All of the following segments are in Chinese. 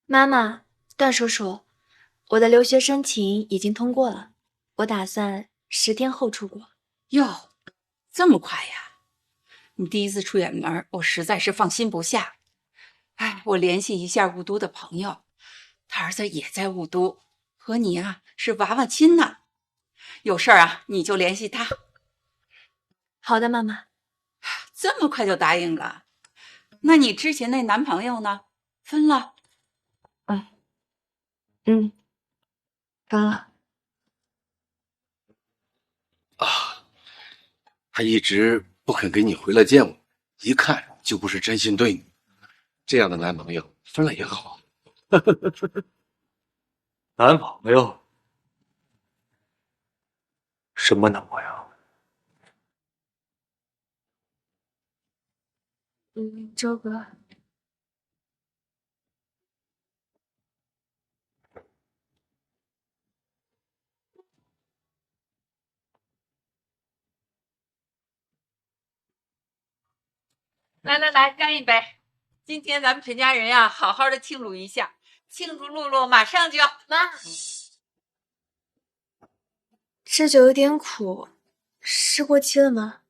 妈妈，段叔叔，我的留学申请已经通过了，我打算10天后出国。哟，这么快呀？你第一次出远门，我实在是放心不下。哎，我联系一下雾都的朋友，他儿子也在雾都，和你啊是娃娃亲呢。有事儿啊你就联系他。好的，妈妈。这么快就答应了？那你之前那男朋友呢？分了？嗯，分了。啊，他一直不肯给你回来见我，一看就不是真心对你。这样的男朋友分了也好。男朋友？什么男朋友？周哥。来来来，干一杯！今天咱们全家人呀，好好的庆祝一下，庆祝露露马上就要……妈，这酒有点苦，是过期了吗？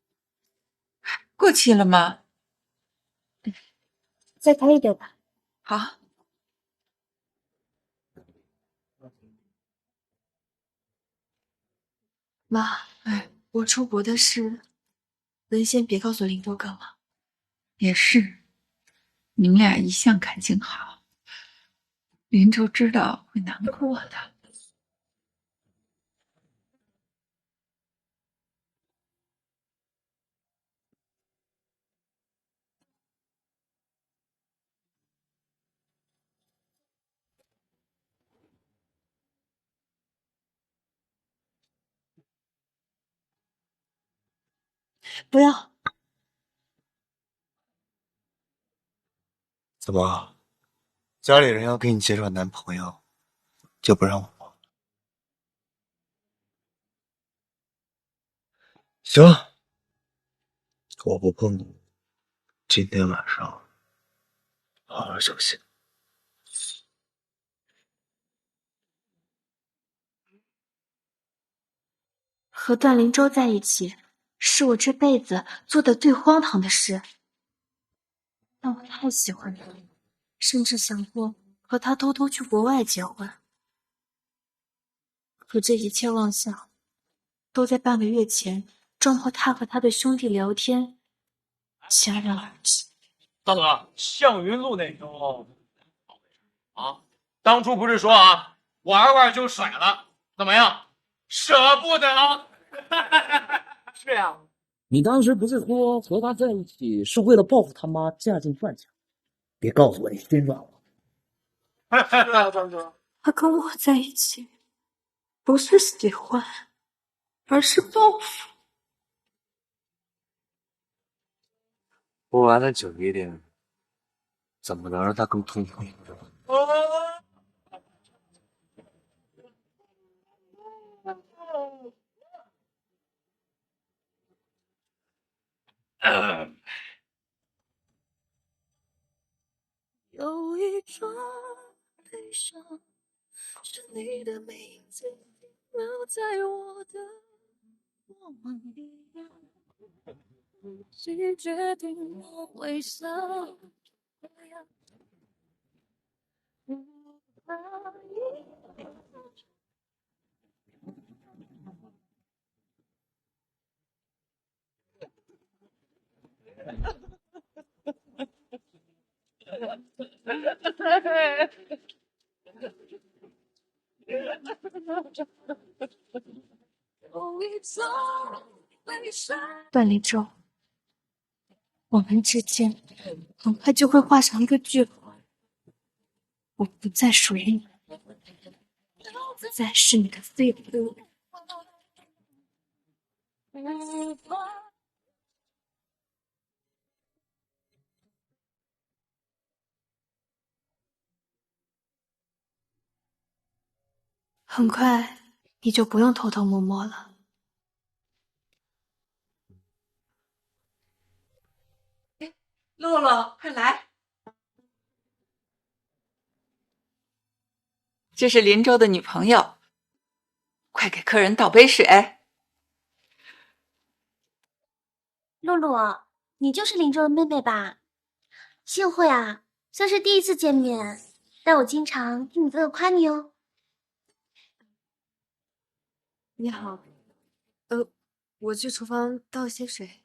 过期了吗？再开一点吧。好。妈，我出国的事，能先别告诉林多哥吗？也是，你们俩一向感情好，林州知道会难过的。不要。怎么，家里人要给你介绍男朋友，就不让我？行，我不碰你。今天晚上好好休息。和段灵舟在一起，是我这辈子做的最荒唐的事。但我太喜欢他了，甚至想过和他偷偷去国外结婚。可这一切妄想，都在半个月前撞破他和他的兄弟聊天，戛然而止。大哥，向云路那头啊，当初不是说啊，玩玩就甩了，怎么样？舍不得啊？是呀，你当时不是说和他在一起是为了报复他妈嫁进赚钱？别告诉我你心软了。是啊，张哥，他跟我在一起，不是喜欢，而是报复。喝完了酒一点，怎么能让他更痛快？有一种悲伤，是你的名字留在我的梦里，拒绝对我微笑，这样不可以。段立舟，我们之间很快就会画上一个句号。我不再属于你，不再是你的废物。很快，你就不用偷偷摸摸了。露露，快来！这是林州的女朋友，快给客人倒杯水。露露，你就是林州的妹妹吧？幸会啊，算是第一次见面，但我经常听你哥哥夸你哦。你好，我去厨房倒些水。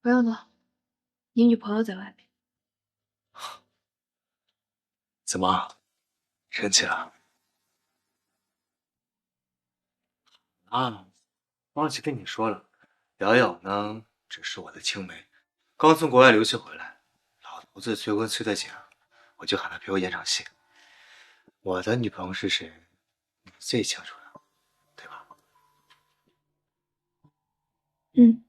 不用了，你女朋友在外面。怎么，生气了？啊，忘记跟你说了，瑶瑶呢，只是我的青梅，刚从国外留学回来，老头子催婚催得紧，我就喊他陪我演场戏。我的女朋友是谁，你最清楚的，对吧？嗯，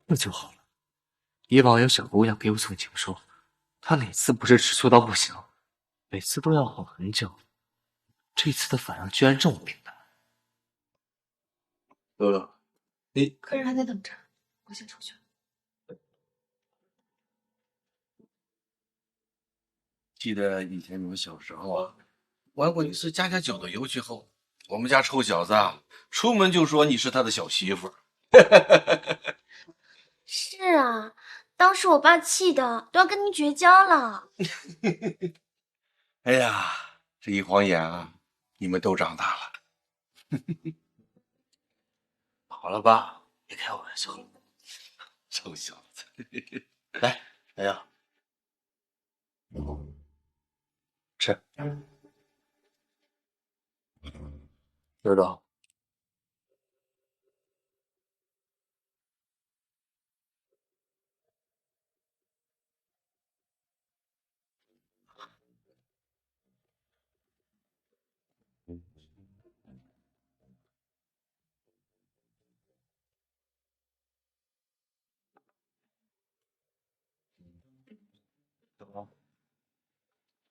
那就好了。以往有小姑娘给我送情书，她哪次不是吃醋到不行，每次都要哄很久，这次的反应居然这么平淡。乐乐，你客人还在等着，我先出去了。记得以前你们小时候啊，玩过一次家家酒的游戏后，我们家臭小子啊，出门就说你是他的小媳妇儿。是啊，当时我爸气的都要跟你绝交了。哎呀，这一晃眼啊，你们都长大了。好了吧，别开我玩笑了。臭小子，来，瑶瑶，吃。知道。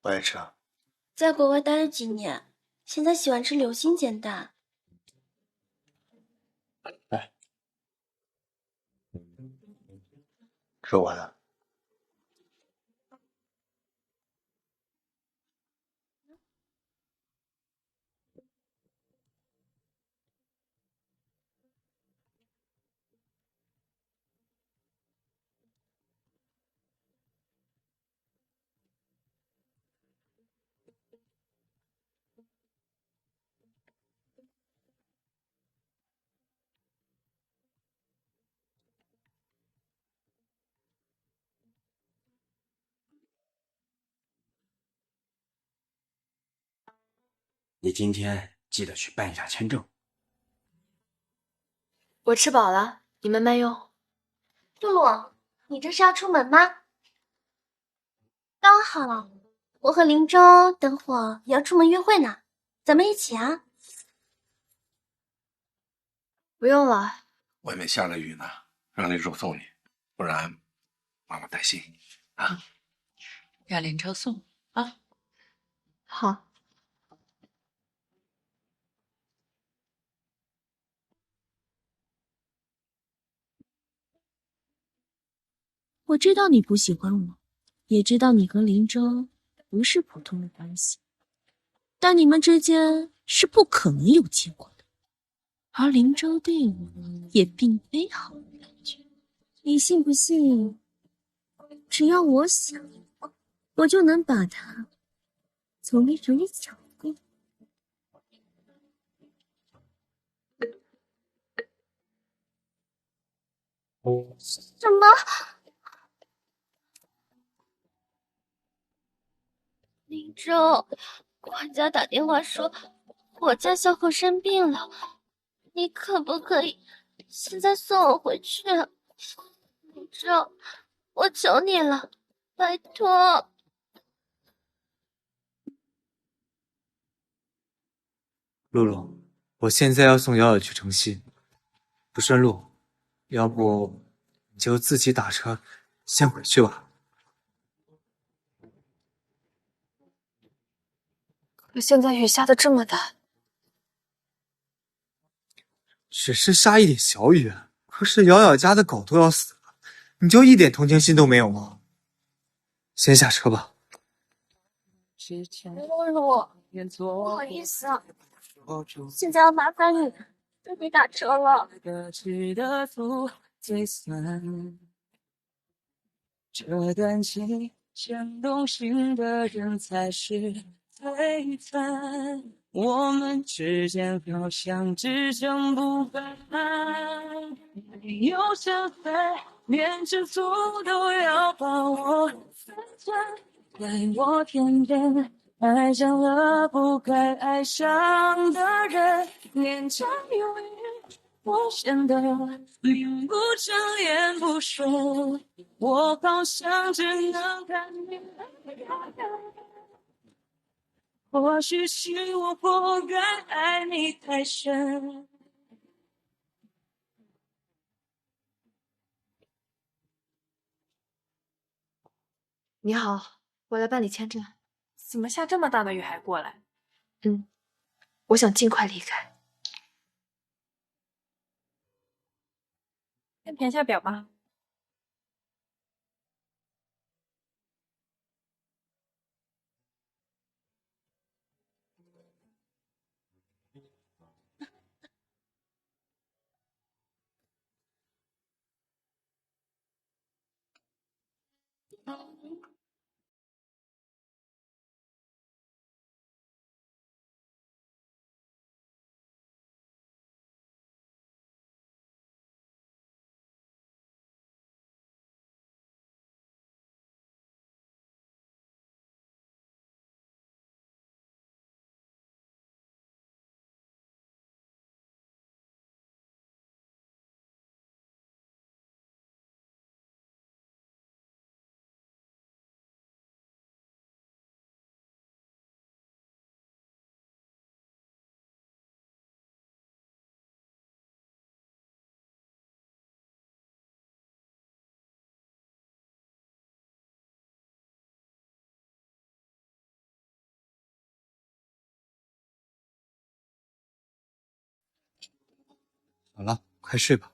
不爱吃啊？在国外待了几年，现在喜欢吃流心煎蛋。来，是我的。你今天记得去办一下签证。我吃饱了，你们慢用。露露，你这是要出门吗？刚好，我和林州等会也要出门约会呢，咱们一起啊。不用了，外面下了雨呢，让林叔送你，不然妈妈担心啊。让林超送啊。好。我知道你不喜欢我，也知道你和林州不是普通的关系，但你们之间是不可能有结果的。而林州对我也并非毫无感觉。你信不信？只要我想，我就能把他从你手里抢过。什么？林州，管家打电话说我家小虎生病了，你可不可以现在送我回去？林州，我求你了，拜托。露露，我现在要送瑶瑶去城西，不顺路，要不你就自己打车先回去吧。可现在雨下的这么大，只是下一点小雨，可是瑶瑶家的狗都要死了，你就一点同情心都没有吗？先下车吧。露露，不好意思啊，现在要麻烦你给你打车了。这段情牵动心的人才是最惨，我们之间好像只争不败，没有相爱，连知足都要把我分担，怪我天真，爱上了不该爱上的人，年长有余，我显得名不正言不顺，我好像只能看你泪流，或许是我不该爱你太深。你好，我来办理签证。怎么下这么大的雨还过来？我想尽快离开。先填下表吧。好了，快睡吧。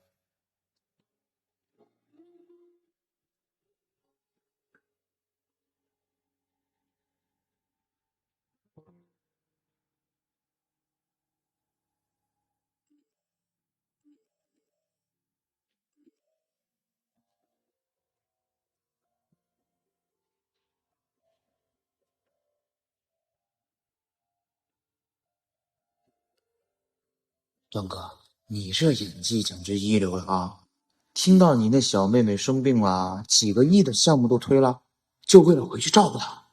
段哥，你这演技简直一流了啊！听到你那小妹妹生病了，几个亿的项目都推了，就为了回去照顾她。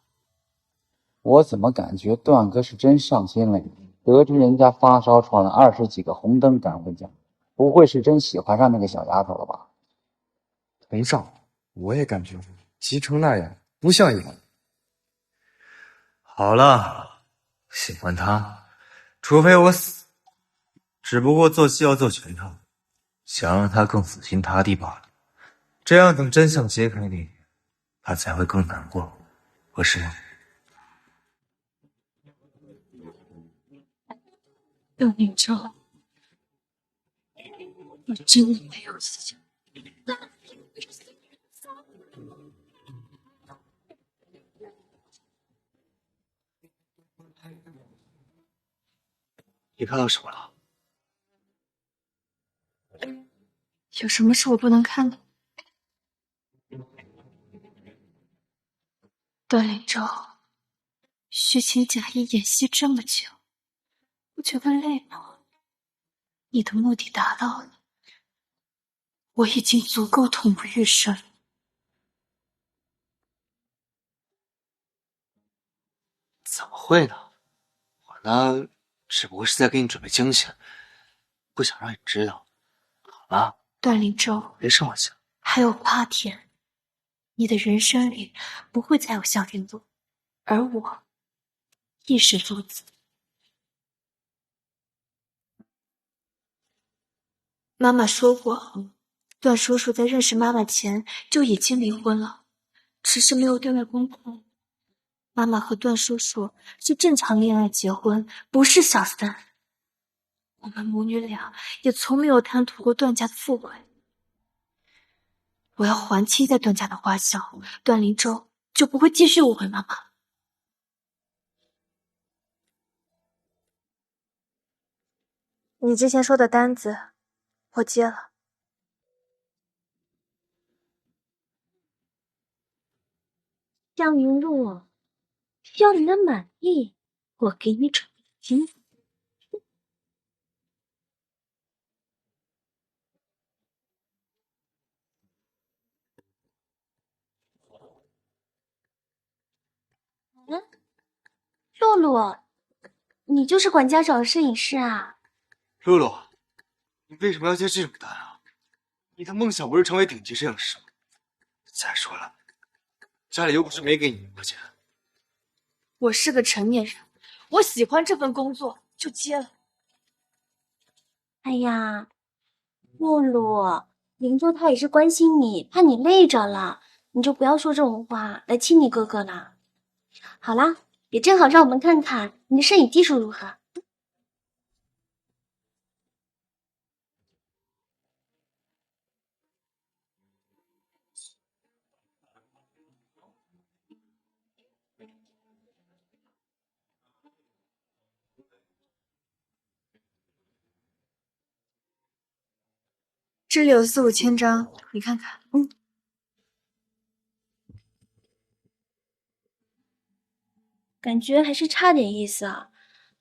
我怎么感觉段哥是真上心了？得知人家发烧闯了20几个红灯赶回家，不会是真喜欢上那个小丫头了吧？没照，我也感觉急成那样不像样。好了，喜欢他，除非我死，只不过做戏要做全套，想让他更死心塌地罢了。这样等真相揭开那天，他才会更难过，不是？段凌舟，我真的没有想。你看到什么了？有什么是我不能看的？段凌舟，虚情假意演戏这么久，不觉得累吗？你的目的达到了，我已经足够痛不欲生。怎么会呢？我呢，只不过是在给你准备惊喜，不想让你知道。好了，段凌舟，别生我气了。还有8天，你的人生里不会再有萧天路，而我亦是如此。妈妈说过，段叔叔在认识妈妈前就已经离婚了，只是没有对外公开。妈妈和段叔叔是正常恋爱结婚，不是小三。我们母女俩也从没有贪图过段家的富贵。我要还清在段家的花销，段灵州就不会继续误会妈妈。你之前说的单子，我接了。向云露，只要你能满意，我给你准备的金子。嗯，露露，你就是管家找的摄影师啊？露露，你为什么要接这种单啊？你的梦想不是成为顶级摄影师吗？再说了，家里又不是没给你一块钱。我是个成年人，我喜欢这份工作就接了。哎呀，露露，林州他也是关心你，怕你累着了，你就不要说这种话来气你哥哥了。好啦，也正好让我们看看你的摄影技术如何。这里有4、5千张，你看看。感觉还是差点意思啊。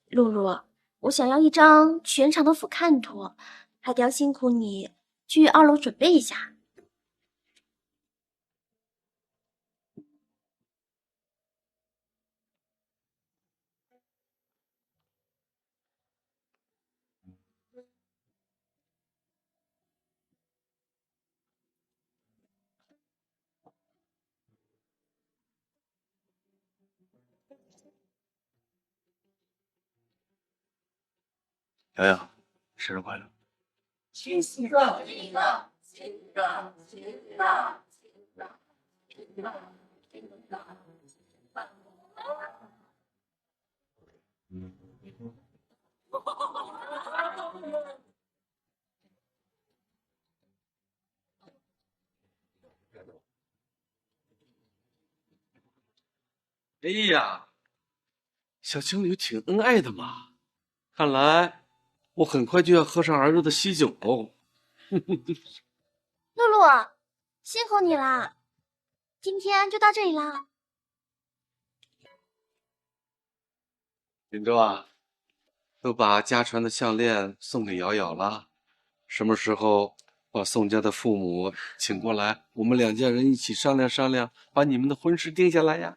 露露，我想要一张全场的俯瞰图，还得要辛苦你去2楼准备一下。瑶瑶，生日快乐！哎呀，小情侣挺恩爱的嘛，看来我很快就要喝上儿子的喜酒喽。露露，辛苦你啦，今天就到这里啦。林州啊，都把家传的项链送给瑶瑶了，什么时候把宋家的父母请过来，我们2家人一起商量商量，把你们的婚事定下来呀？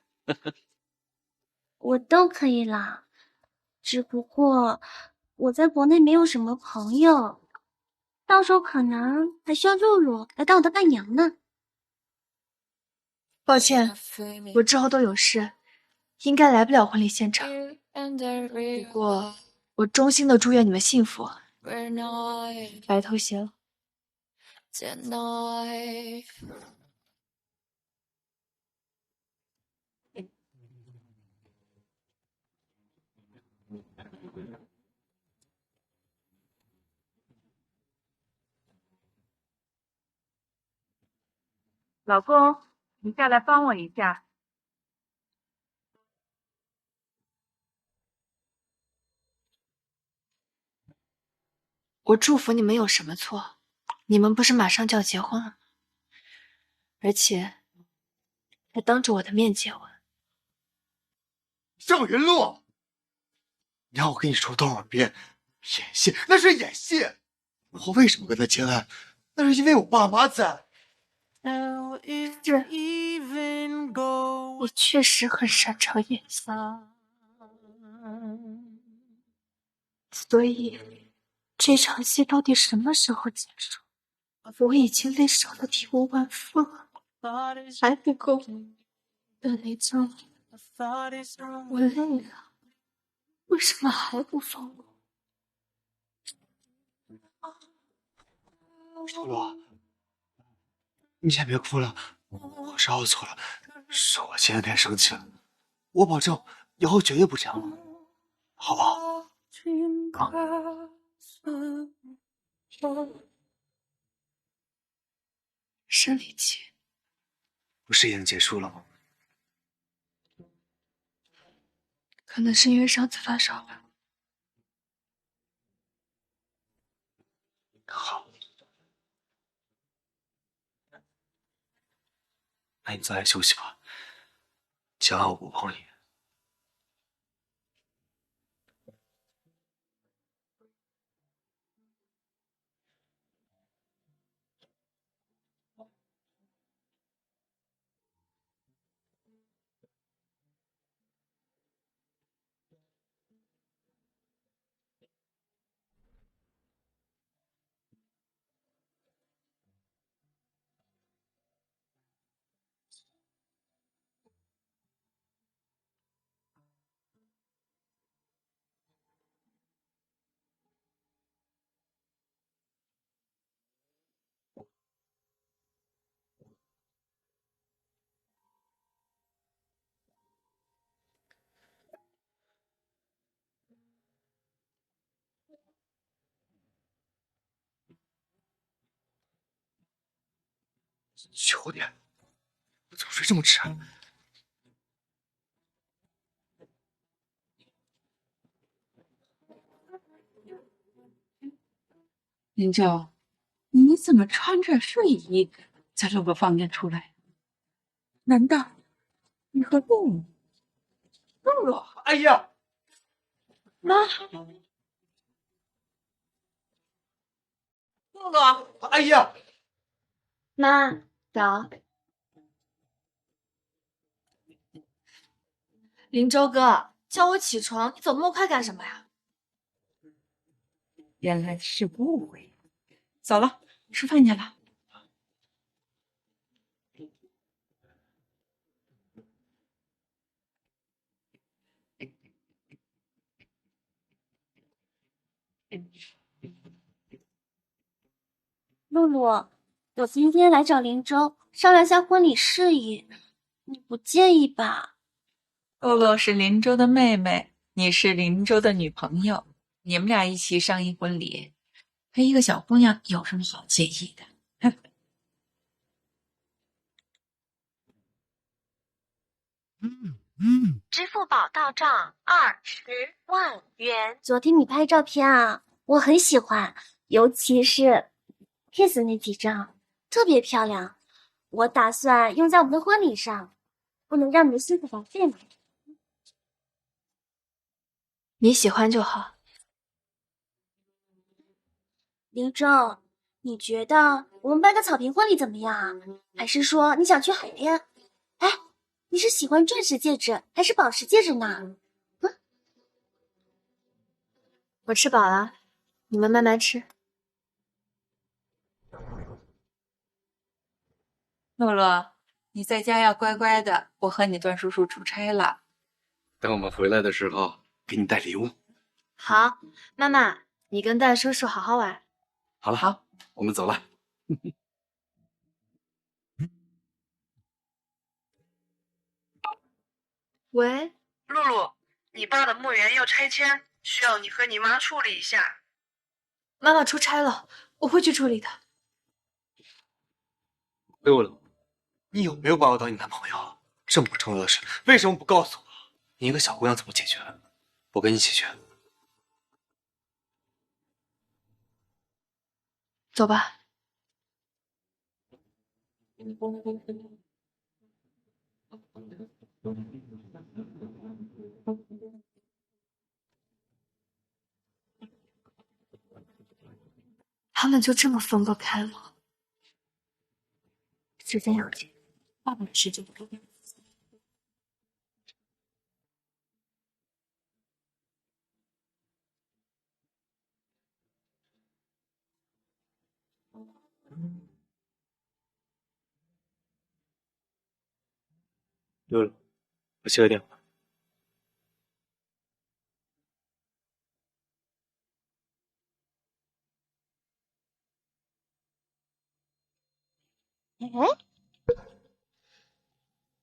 我都可以啦，只不过我在国内没有什么朋友，到时候可能还需要露露来当我的伴娘呢。抱歉，我之后都有事，应该来不了婚礼现场。不过，我衷心的祝愿你们幸福。白头偕老。老公，你下来帮我一下。我祝福你们有什么错？你们不是马上就要结婚了吗？而且还当着我的面结婚。向云露，你让我跟你说多少遍，演戏那是演戏。我为什么跟他结案？那是因为我爸妈在。是，你确实很擅长演戏，所以这场戏到底什么时候结束？我已经累少的体无完肤了，还不够。段雷州，我累了，为什么还不放过露露，你先别哭了，我知道我错了，是我今天太生气了，我保证以后绝对不这样了，好不好？生理期不是已经结束了吗？可能是因为上次发烧吧。好，那你早点休息吧，今晚我不碰你。9点，我怎么睡这么迟？林州，你怎么穿着睡衣在这个房间出来？难道你和露露？哎呀，妈，露露，哎呀，妈，早。林州哥，叫我起床，你走那么快干什么呀？原来是误会。走了，吃饭去了。露露，我今天来找林州商量下婚礼事宜，你不介意吧？露露是林州的妹妹，你是林州的女朋友，你们俩一起商议婚礼，陪一个小姑娘有什么好介意的？支付宝到账20万元。昨天你拍照片啊，我很喜欢，尤其是 kiss 那几张，特别漂亮。我打算用在我们的婚礼上，不能让你的幸福白费嘛。你喜欢就好。林州，你觉得我们办个草坪婚礼怎么样啊？还是说你想去海边？哎，你是喜欢钻石戒指还是宝石戒指呢？我吃饱了，你们慢慢吃。露露，你在家要乖乖的，我和你段叔叔出差了。等我们回来的时候，给你带礼物。好，妈妈，你跟段叔叔好好玩。好了，好，我们走了。喂，露露，你爸的墓园要拆迁，需要你和你妈处理一下。妈妈出差了，我会去处理的。溜溜，你有没有把我当你男朋友？这么重要的事，为什么不告诉我？你一个小姑娘怎么解决？我跟你解决。走吧。他们就这么分不开了。时间有限，爸爸的时间不够。溜溜，我接个电话。哎，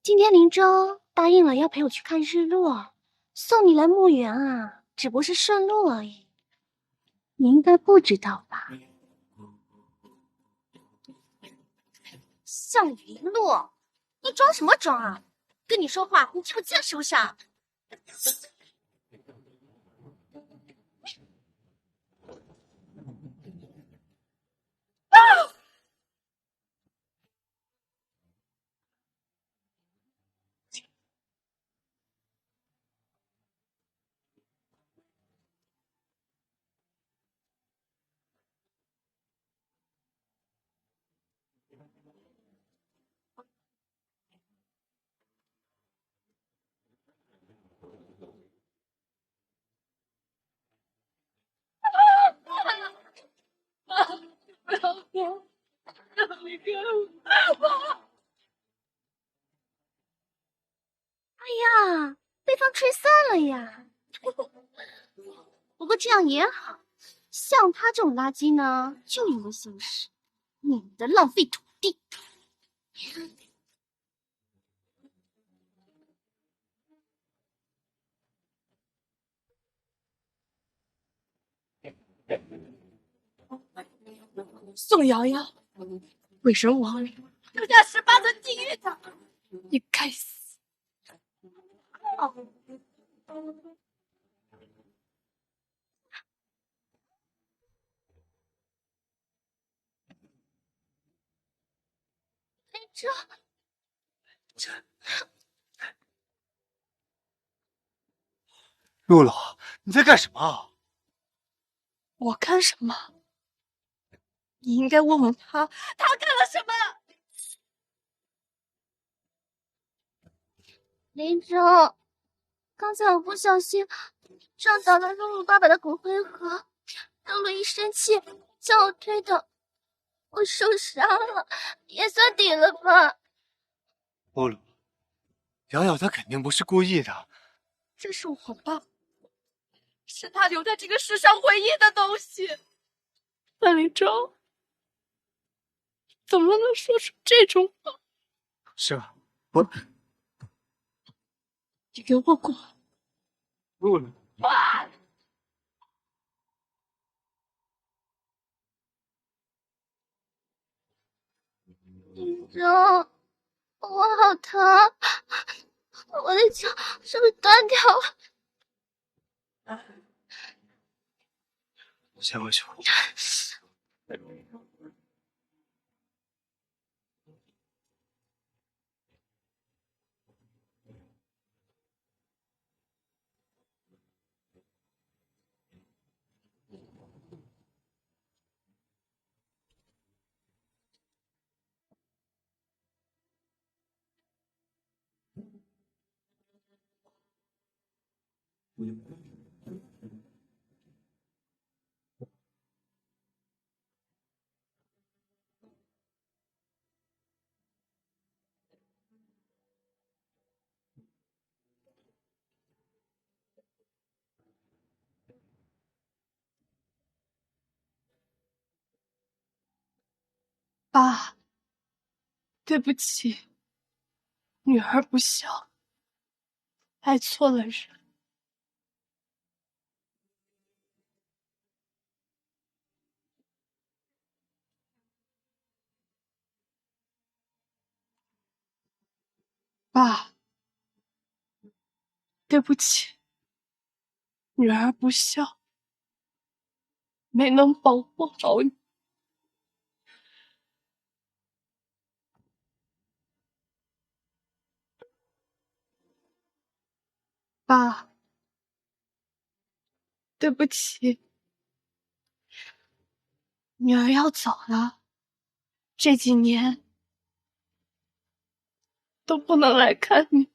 今天林州答应了要陪我去看日落，送你来墓园啊，只不过是顺路而已。你应该不知道吧？向云路，你装什么装啊？跟你说话，你吵架是不是啊？哎呀，被风吹散了呀！不过这样也好，像他这种垃圾呢，就应该消失，免得浪费土地。宋瑶瑶，鬼神亡人，留下18层地狱的，你该死！哦，露露，你在干什么？我干什么？你应该问问他，他干了什么？林州，刚才我不小心撞倒了露露爸爸的骨灰盒，露露一生气将我推倒，我受伤了，也算抵了吧。露露，瑶瑶她肯定不是故意的。这是我爸，是他留在这个世上唯一的东西。范林州，怎么能说出这种话？是吧？我，你给我滚！露露，林州，我好疼，我的脚是不是断掉了？我先回去。爸，对不起，女儿不孝，爱错了人。爸，对不起，女儿不孝，没能保护好你。爸，对不起，女儿要走了，这几年都不能来看你。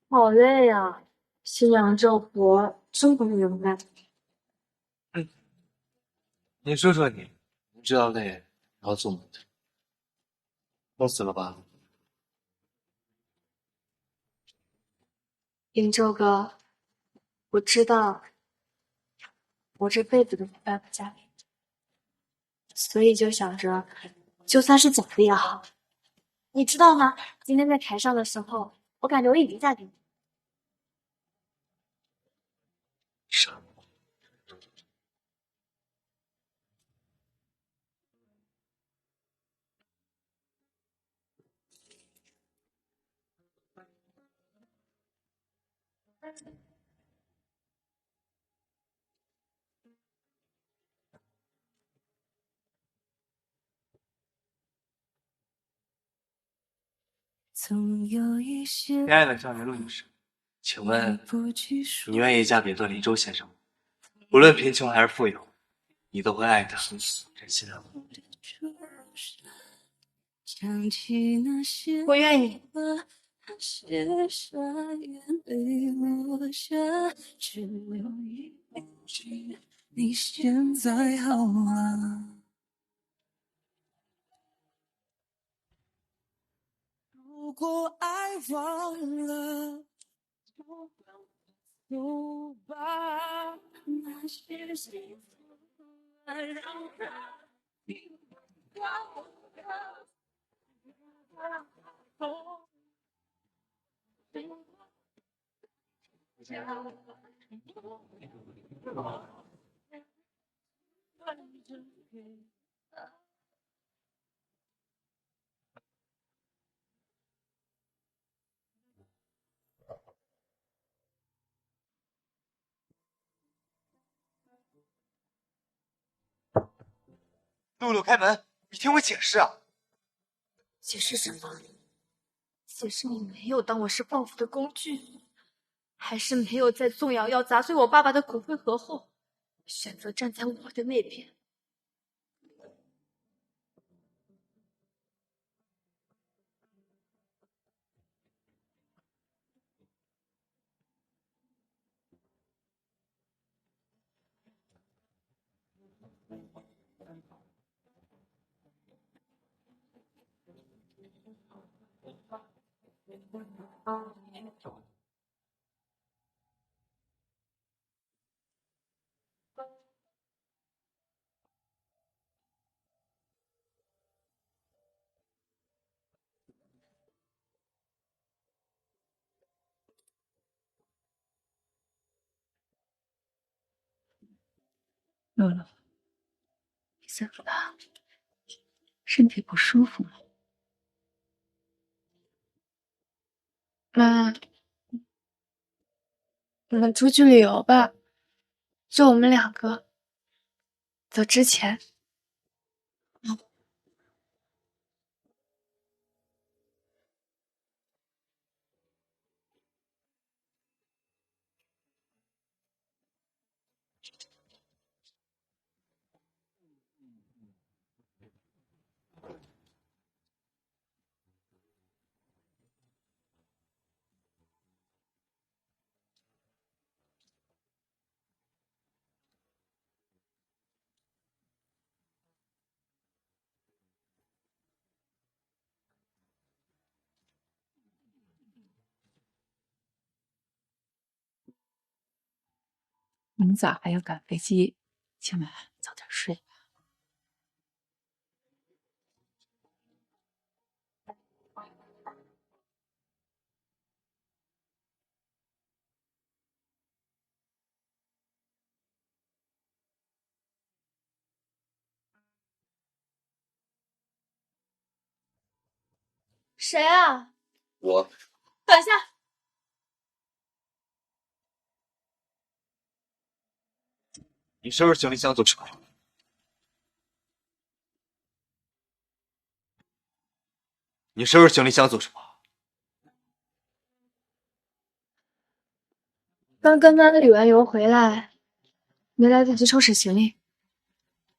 好累呀，新娘这活真不是人干。你说说你这样累，然后做梦的，梦死了吧？林州哥，我知道我这辈子都没办法嫁给你，所以就想着，就算是假的也好。你知道吗？今天在台上的时候，我感觉我已经嫁给你。傻。亲爱的少年陆女士，请问你愿意嫁给段林州先生吗？无论贫穷还是富有，你都会爱他，珍惜他。我愿意。你现在好吗？如果爱忘了，就把那些幸福让它露露，开门！你听我解释啊！解释什么？解释你没有当我是报复的工具，还是没有在纵阳要砸碎我爸爸的骨灰盒后，选择站在我的那边？露露，你怎么了？身体不舒服吗？妈，我们出去旅游吧，就我们两个。走之前，明早还要赶飞机，今晚早点睡吧。谁啊？我等一下，你收拾行李箱做什么？你收拾行李箱做什么？刚跟妈旅完游回来，没来得及收拾行李。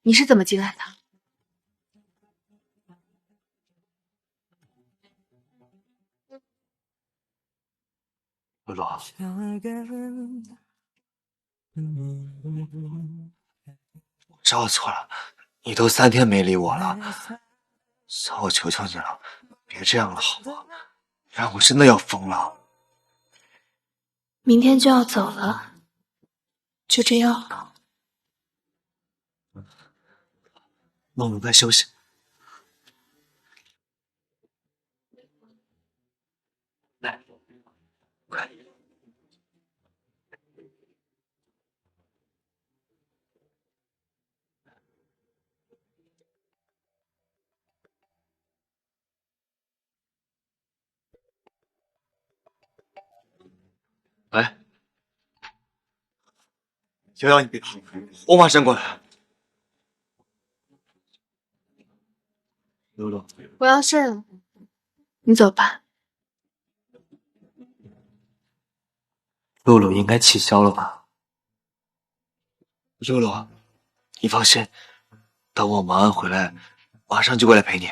你是怎么进来的？露露，我知道我错了，你都3天没理我了，算我求求你了，别这样了好吗？让我真的要疯了。明天就要走了，就这样吧。露露该休息。来，快。喂，瑶瑶，你别跑，我马上过来。露露，我要睡了，你走吧。露露应该气消了吧？露露，你放心，等我忙完回来，马上就过来陪你。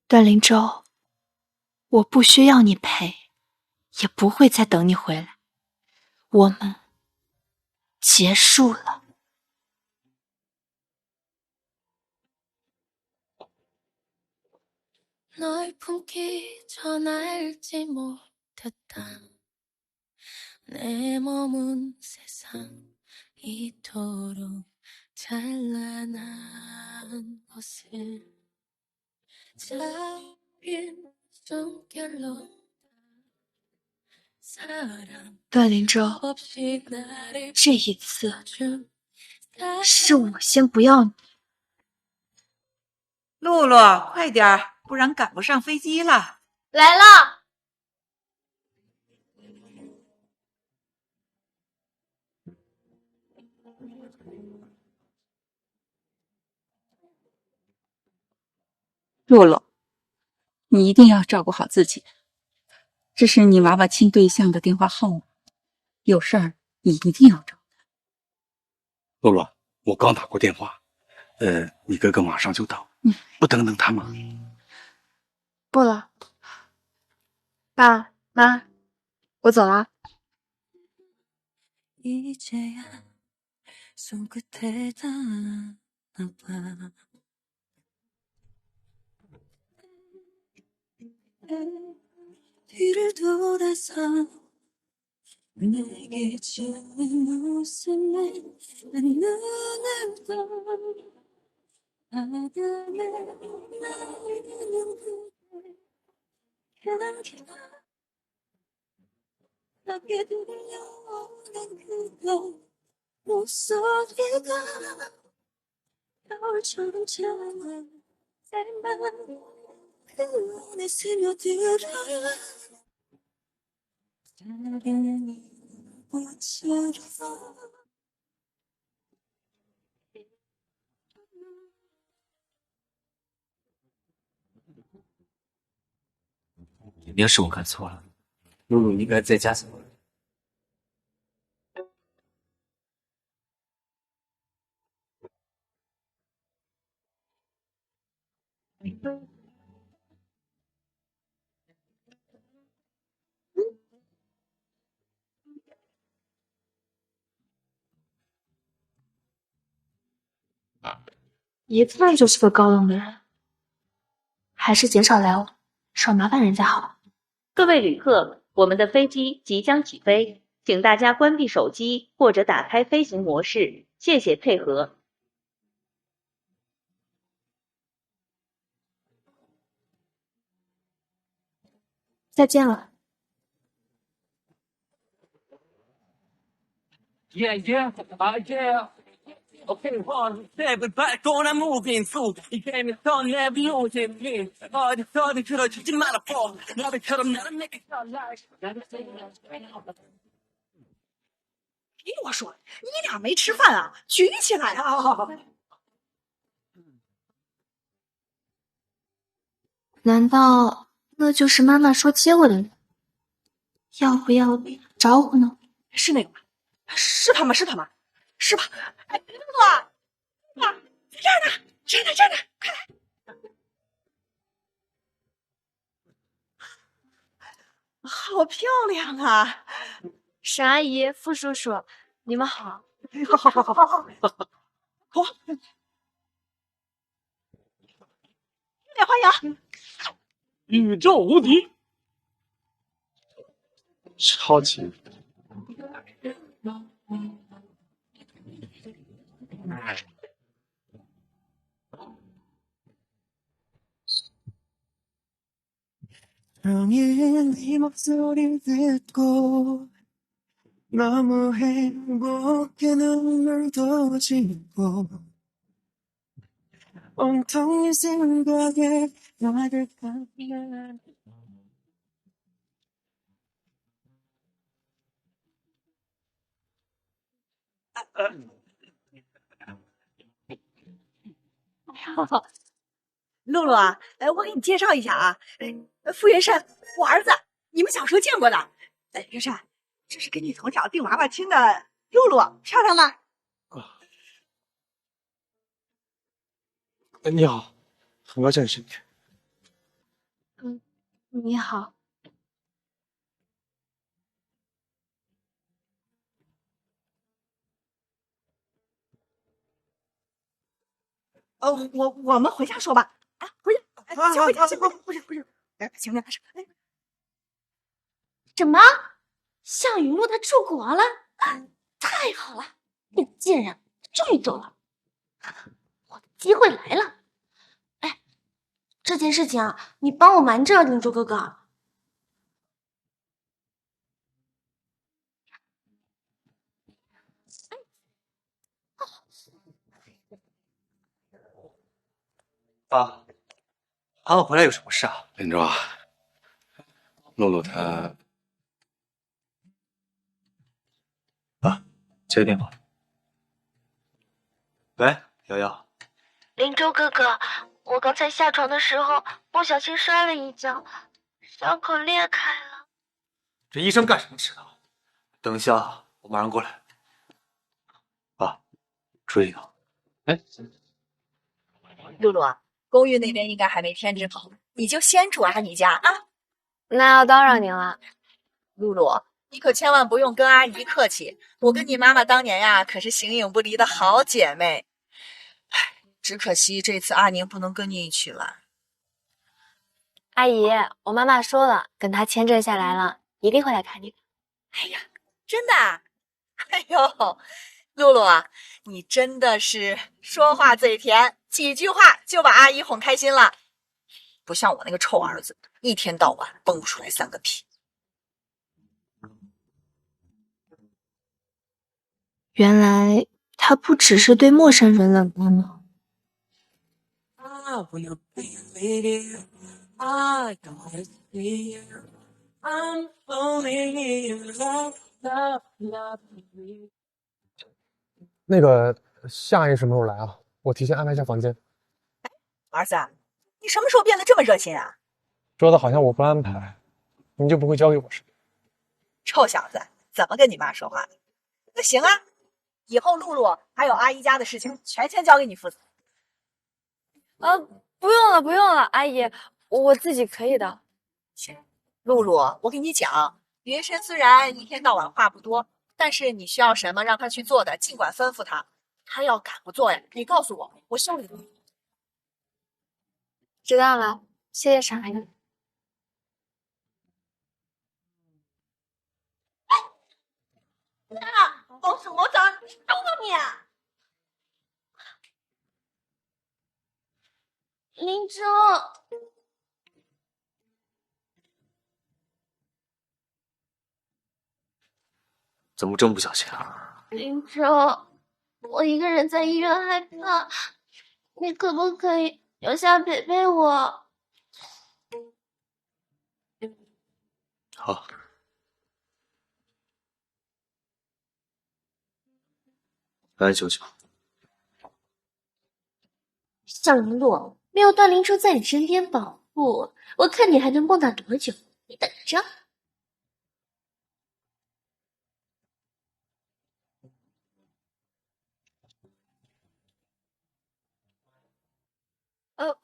段灵舟，我不需要你陪，也不会再等你回来，我们结束了。널 품기 전 알지 못했다 내 머문 세상 이토록 찬란한 것을 작은 숨결로 段灵舟，这一次是我先不要你。露露，快点儿，不然赶不上飞机了。来了。露露，你一定要照顾好自己。这是你娃娃亲对象的电话号码，有事儿你一定要找他。露露，我刚打过电话，你哥哥马上就到，不等等他吗？不了，爸妈，我走了。 이제야 손끝에 닿나 봐 뒤를 돌아서 내게 주는 웃음에 난 눈을 떠 바람에 날리는 그대 향기 낮게 들려오는 그대 목소리가 겨울처럼 차가운 삶만 그 안에 스며들어 작은 꽃처럼 肯定是我看错了，露露应该在家才对。一看就是个高冷的人，还是减少来往，少麻烦人家好。各位旅客，我们的飞机即将起飞，请大家关闭手机或者打开飞行模式，谢谢配合。再见了。 Yeah, yeah, yeah. Okay, 1, 7, back on I'm moving through. 이 게임에 더 never losing me. 어디서든 그러지 말아, fall. 나비처럼 나를 make it feel like. 听我说，你俩没吃饭啊？举起来啊！难道那就是妈妈说接我的人？要不要招呼呢？是那个吗？是他吗？是他吗？是吧？哎，露露啊，露露啊，在这儿呢，这儿呢，这儿呢，快来！好漂亮啊！沈阿姨、傅叔叔，你们好。好，热烈欢迎！宇宙无敌，超级。온통의 생각에 가득하면露露啊，我给你介绍一下啊，傅云山，我儿子，你们小时候见过的。云山，这是给你从小订娃娃亲的露露，漂亮吗？你好，很高兴认识你。你好。我们回家说吧。啊，回家，先回家，先回家，不是，来，行了，哎，什么？向云露她出国了？太好了！这个贱人终于走了，我的机会来了。哎，这件事情啊，你帮我瞒着灵珠哥哥。爸，喊我回来有什么事啊？林州啊，露露她接个电话。喂，瑶瑶。林州哥哥，我刚才下床的时候不小心摔了一跤，伤口裂开了。这医生干什么迟到？等一下，我马上过来。爸，出去一趟。哎，露露啊，公寓那边应该还没添置好，你就先住阿姨家啊。那要叨扰您了。露露，你可千万不用跟阿姨客气，我跟你妈妈当年呀可是形影不离的好姐妹。唉，只可惜这次阿宁不能跟你一起来。阿姨，我妈妈说了，等她签证下来了，一定会来看你的。哎呀，真的啊？哎呦，露露啊，你真的是说话嘴甜，几句话就把阿姨哄开心了，不像我那个臭儿子，一天到晚蹦不出来3个屁。原来他不只是对陌生人冷淡吗？那个夏姨什么时候来啊？我提前安排一下房间。儿子，你什么时候变得这么热心啊？说的好像我不安排，你就不会交给我似的。臭小子，怎么跟你妈说话的？那行啊，以后露露还有阿姨家的事情全权交给你负责。不用了，不用了，阿姨，我自己可以的。行，露露，我跟你讲，云深虽然一天到晚话不多，但是你需要什么让他去做的，尽管吩咐他。他要敢不做呀，你告诉我，我修理他。知道了，谢谢沈阿姨。啊，搞什么脏？收了你！林州，怎么这么不小心啊？林州，我一个人在医院害怕，你可不可以留下陪陪我？好。赶紧休息吧。向云露，没有段灵珠在你身边保护，我看你还能蹦跶多久？你等着。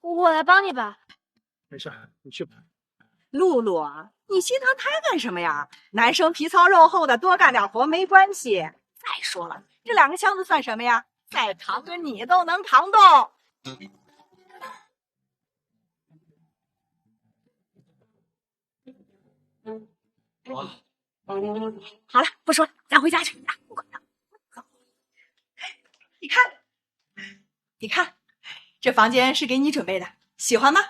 我来帮你吧。没事，你去吧。露露啊，你心疼他干什么呀？男生皮糙肉厚的，多干点活没关系。再说了，这2个箱子算什么呀？再扛着你都能扛动。好了，不说了，咱回家去。不管他。你看，这房间是给你准备的，喜欢吗？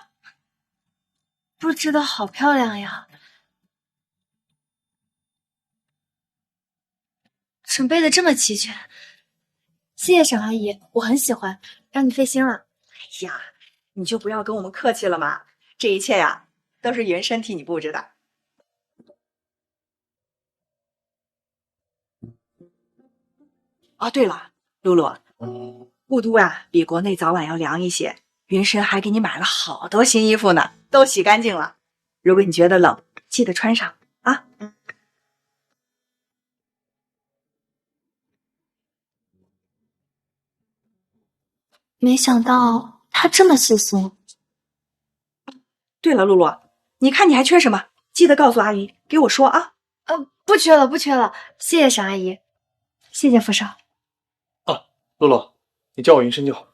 布置的好漂亮呀，准备的这么齐全，谢谢沈阿姨，我很喜欢，让你费心了。哎呀，你就不要跟我们客气了嘛，这一切呀，都是云深替你布置的。哦，对了，露露，雾都啊比国内早晚要凉一些，云深还给你买了好多新衣服呢，都洗干净了。如果你觉得冷，记得穿上啊。没想到他这么细心。对了，露露，你看你还缺什么？记得告诉阿姨，给我说啊。不缺了，不缺了，谢谢沈阿姨，谢谢傅少。露露，你叫我云深就好。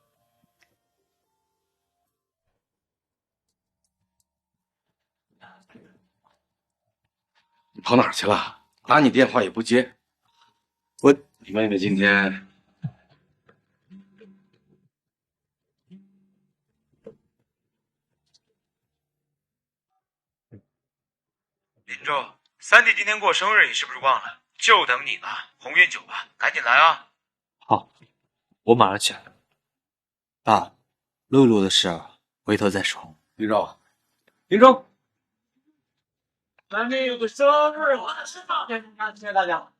你跑哪儿去了？打你电话也不接。你妹妹今天林州，3弟今天过生日，你是不是忘了？就等你呢，鸿运酒吧，赶紧来啊！好，我马上起来。爸，露露的事回头再说。林州，林州，咱这有个生日，谢谢大家。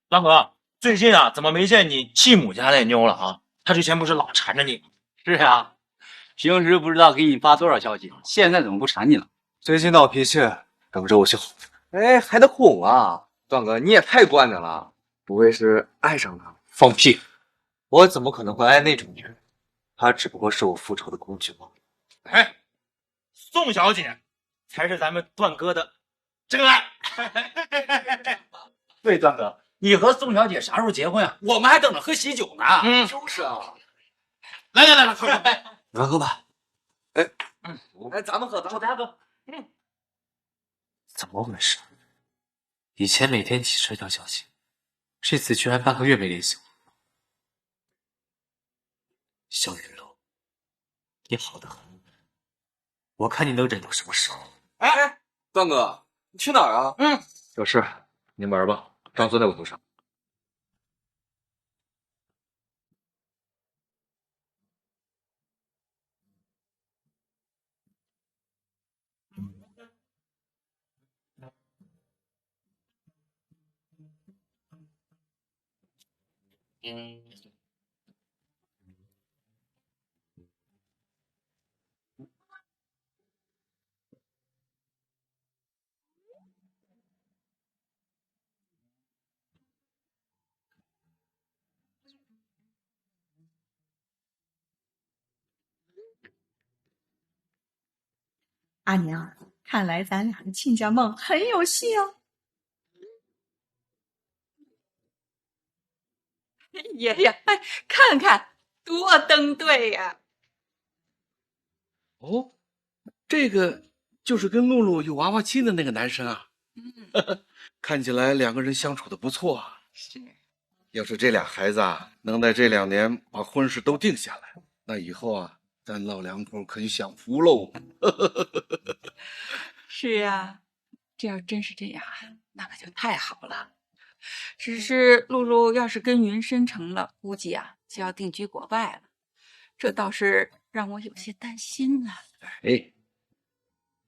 大哥，最近啊，怎么没见你继母家那妞了啊？她之前不是老缠着你吗？是呀，平时不知道给你发多少消息，现在怎么不缠你了？最近闹脾气，等着我去哄。哎，还得哄啊！段哥，你也太惯着了，不会是爱上他？放屁！我怎么可能会爱那种女人？她只不过是我复仇的工具吗？哎，宋小姐才是咱们段哥的真爱。对，段哥，你和宋小姐啥时候结婚啊？我们还等着喝喜酒呢。就是啊。来，快！你们喝吧。哎，咱们喝。怎么回事？以前每天起睡叫小心，这次居然半个月没联系我。小云楼，你好得很，我看你能忍到什么时候？哎，段哥，你去哪儿啊？有事，你玩吧，刚坐在我头上。阿娘，看来咱俩的亲家梦很有戏哦。爷爷，哎，看看多登对呀！哦，这个就是跟露露有娃娃亲的那个男生啊。看起来2个人相处的不错啊。是，要是这俩孩子啊能在这2年把婚事都定下来，那以后啊，咱老两口可就享福喽。是啊，这要真是这样，那可就太好了。只是露露要是跟云深成了，估计啊就要定居国外了，这倒是让我有些担心了。哎，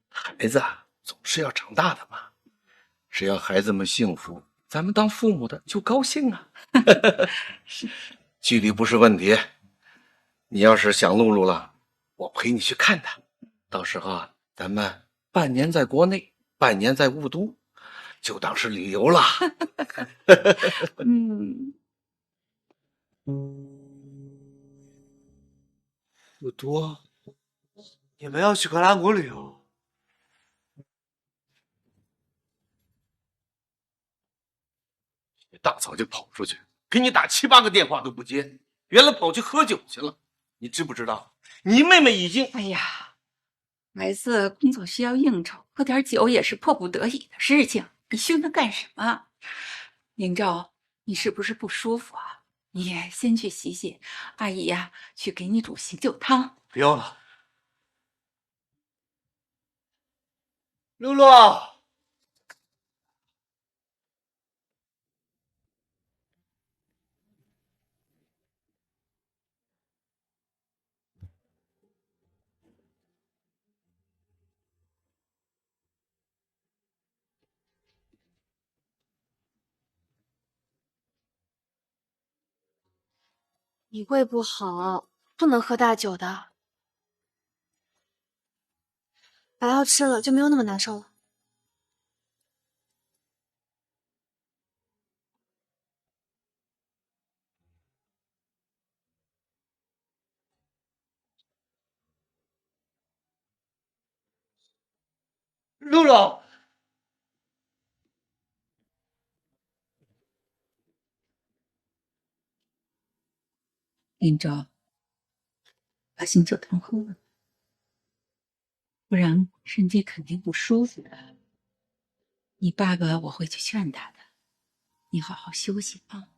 孩子啊，总是要长大的嘛。只要孩子们幸福，咱们当父母的就高兴啊。距离不是问题，你要是想露露了，我陪你去看她。到时候啊，咱们半年在国内，半年在雾都，就当是旅游了。不多，你们要去格拉古旅游？你大早就跑出去，给你打7、8个电话都不接，原来跑去喝酒去了。你知不知道？你妹妹已经……哎呀，S 工作需要应酬，喝点酒也是迫不得已的事情。你凶他干什么？林州，你是不是不舒服啊？你先去洗洗，阿姨呀，去给你煮醒酒汤。不用了，露露。你胃不好，不能喝大酒的。白药吃了就没有那么难受了。露露，林州，把醒酒汤喝了，不然身体肯定不舒服的。你爸爸我会去劝他的，你好好休息啊。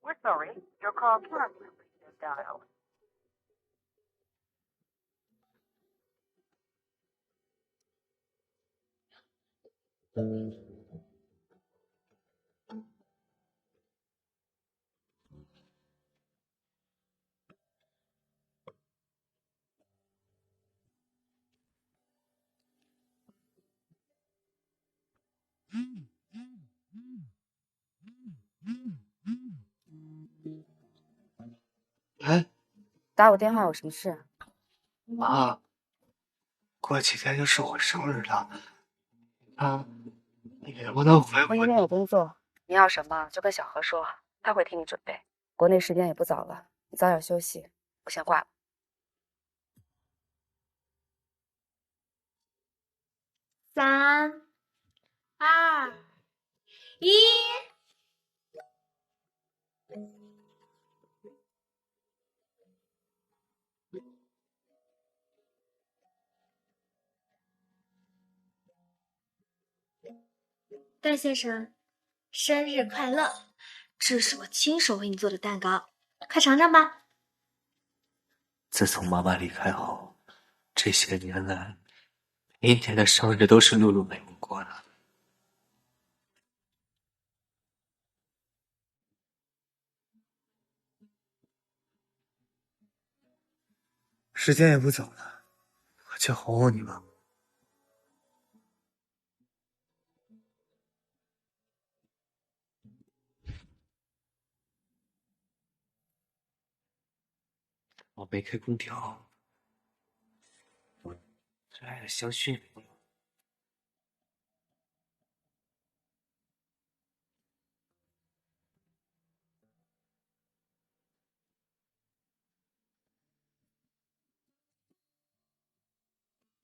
We're sorry, your call can't be dialed. 哎，打我电话有什么事？妈，过几天就是我生日了，你能不能回我那边有工作，你要什么就跟小何说，他会替你准备。国内时间也不早了，你早点休息，我先挂了。3、2、1。段先生，生日快乐！这是我亲手为你做的蛋糕，快尝尝吧。自从妈妈离开后，这些年来，每一年的生日都是露露陪我过的。时间也不早了，我去哄哄你吧。我没开空调，我最爱的香薰也没有。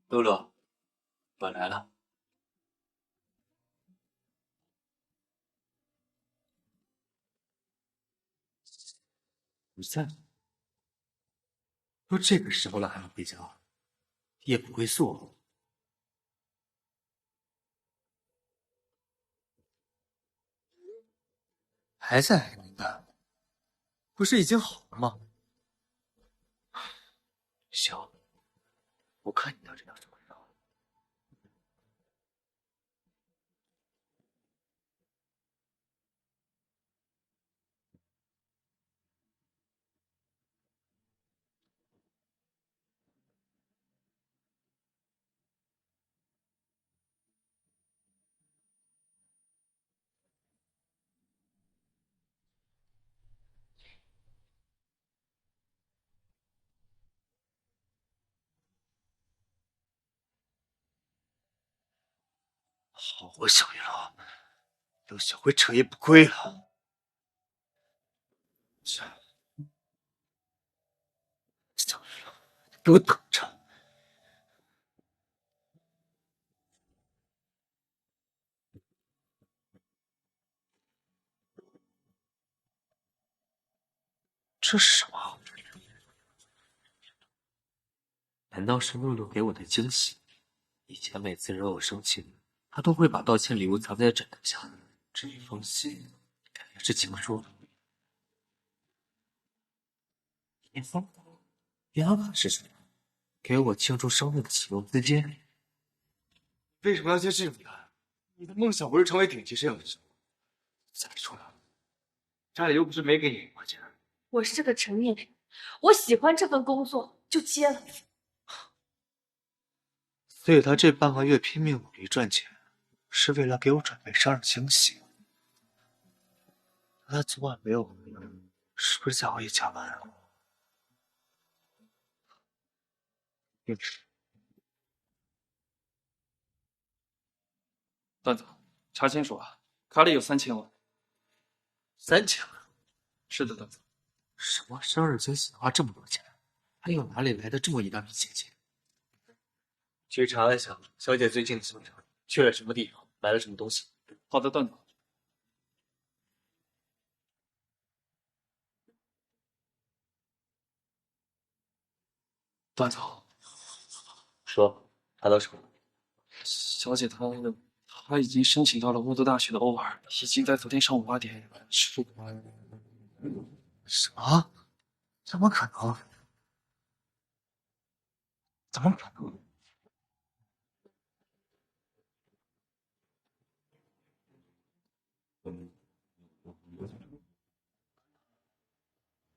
露露，我来了。不在，都这个时候了还不回家，夜不归宿。还在挨明白？不是已经好了吗？行，我看你到底要怎么着。好我小云龙，又学会彻夜不归了。小云龙，给我等着！这是什么？难道是露露给我的惊喜？以前每次惹我生气，她都会把道歉礼物藏在枕头下。这一封信肯定是情书。一封银行卡是什么？给我庆祝生日的启动资金。为什么要借这种卡？你的梦想不是成为顶级摄影师吗？再说了，家里又不是没给你零花钱。我是个成年人，我喜欢这份工作就接了。所以他这半个月拼命努力赚钱，是为了给我准备生日惊喜。他昨晚没有回来，是不是在熬夜加班啊？段总，查清楚啊，卡里有3000万。3000万？是的，段总。什么生日惊喜花这么多钱？还有哪里来的这么一大笔现金？去查一下小姐最近的行程，去了什么地方，买了什么东西。好的，段总。段总，说，查到什么？小姐她已经申请到了雾都大学的 offer， 已经在昨天上午8点出国。什么？怎么可能？怎么可能？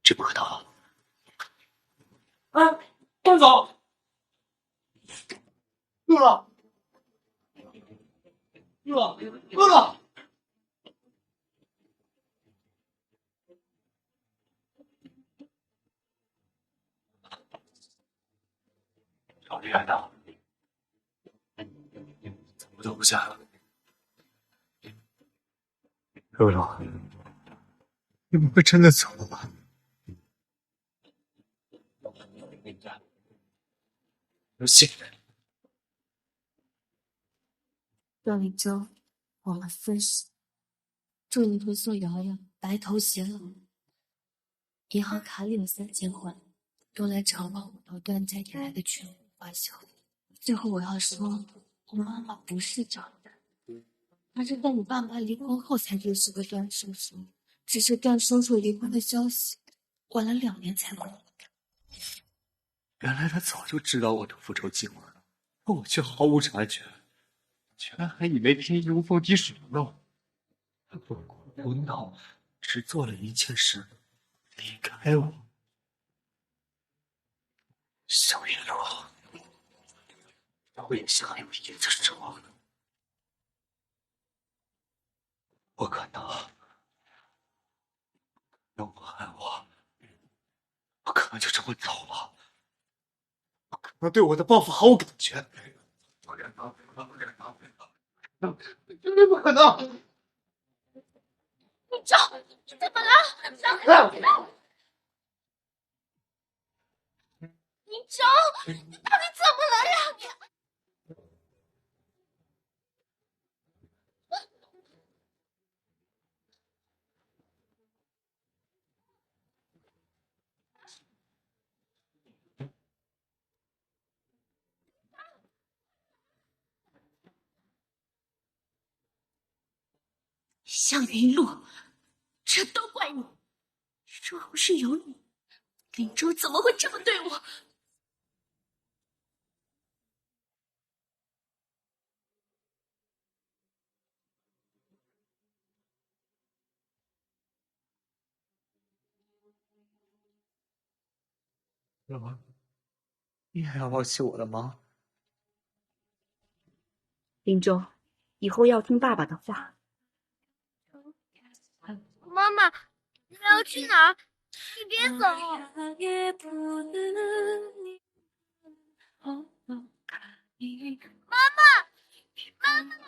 这不可能！哎，段总，露露，露露，露露。老厉害的，怎么都不见了？露露，你不会真的走了吧？有信。段林舟，我们分手。祝你会送瑶瑶白头偕老。银行卡里有3000万，用来偿还我到段家以来的全部花销。最后我要说，我妈妈不是找的，她是在你爸妈离婚后才认识的段叔叔。只是段叔叔离婚的消息晚了2年才公布。原来他早就知道我的复仇计划了，可我却毫无察觉，居然还以为天衣无缝滴水不漏。他不哭不闹，只做了一件事，离开我。小云露，我也是还有一次失望的。我感到，让我爱我，我可能就这么走了。我可能对我的报复毫无感觉。不可能，绝对不可能！林舟，你怎么了？让开！林舟，你到底怎么了呀？向云露，这都怪你！若不是有你，林舟怎么会这么对我？什么？你还要忘记我了吗？林舟，以后要听爸爸的话。妈妈，你要去哪儿？你别走！妈妈，妈妈！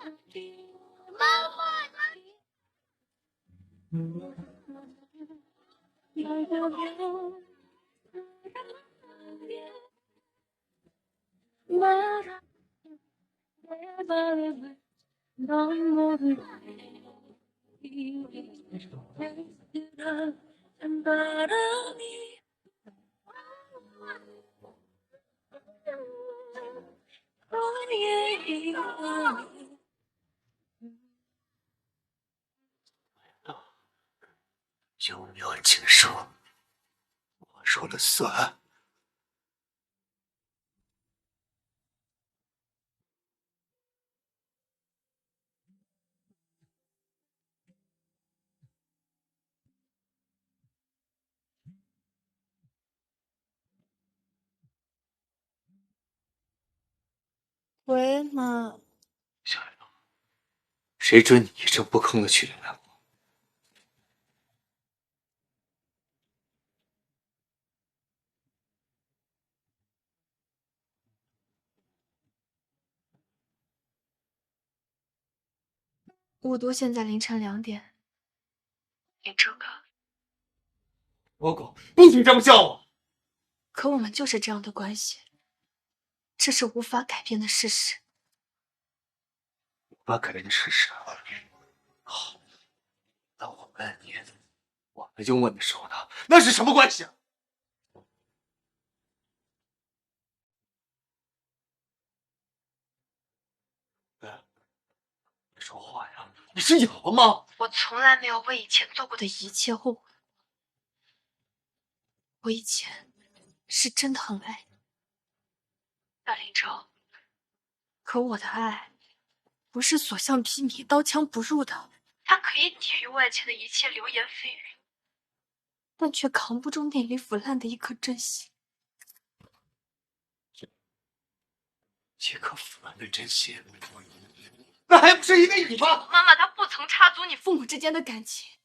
有没有情书？我说了算。喂，妈。谁准你一声不吭的去领来我？雾都现在凌晨2点。林正哥，我狗，不许这么叫我！可我们就是这样的关系，这是无法改变的事实。无法改变的事实。好，那我问你，我们拥吻的时候呢？那是什么关系啊？你说话呀！你是哑巴吗？我从来没有为以前做过的一切后悔。我以前是真的很爱你，大林州。可我的爱不是所向披靡、刀枪不入的，它可以抵御外界的一切流言蜚语，但却扛不住内里腐烂的一颗真心。一颗腐烂的真心，那还不是因为你吗？妈妈她不曾插足你父母之间的感情，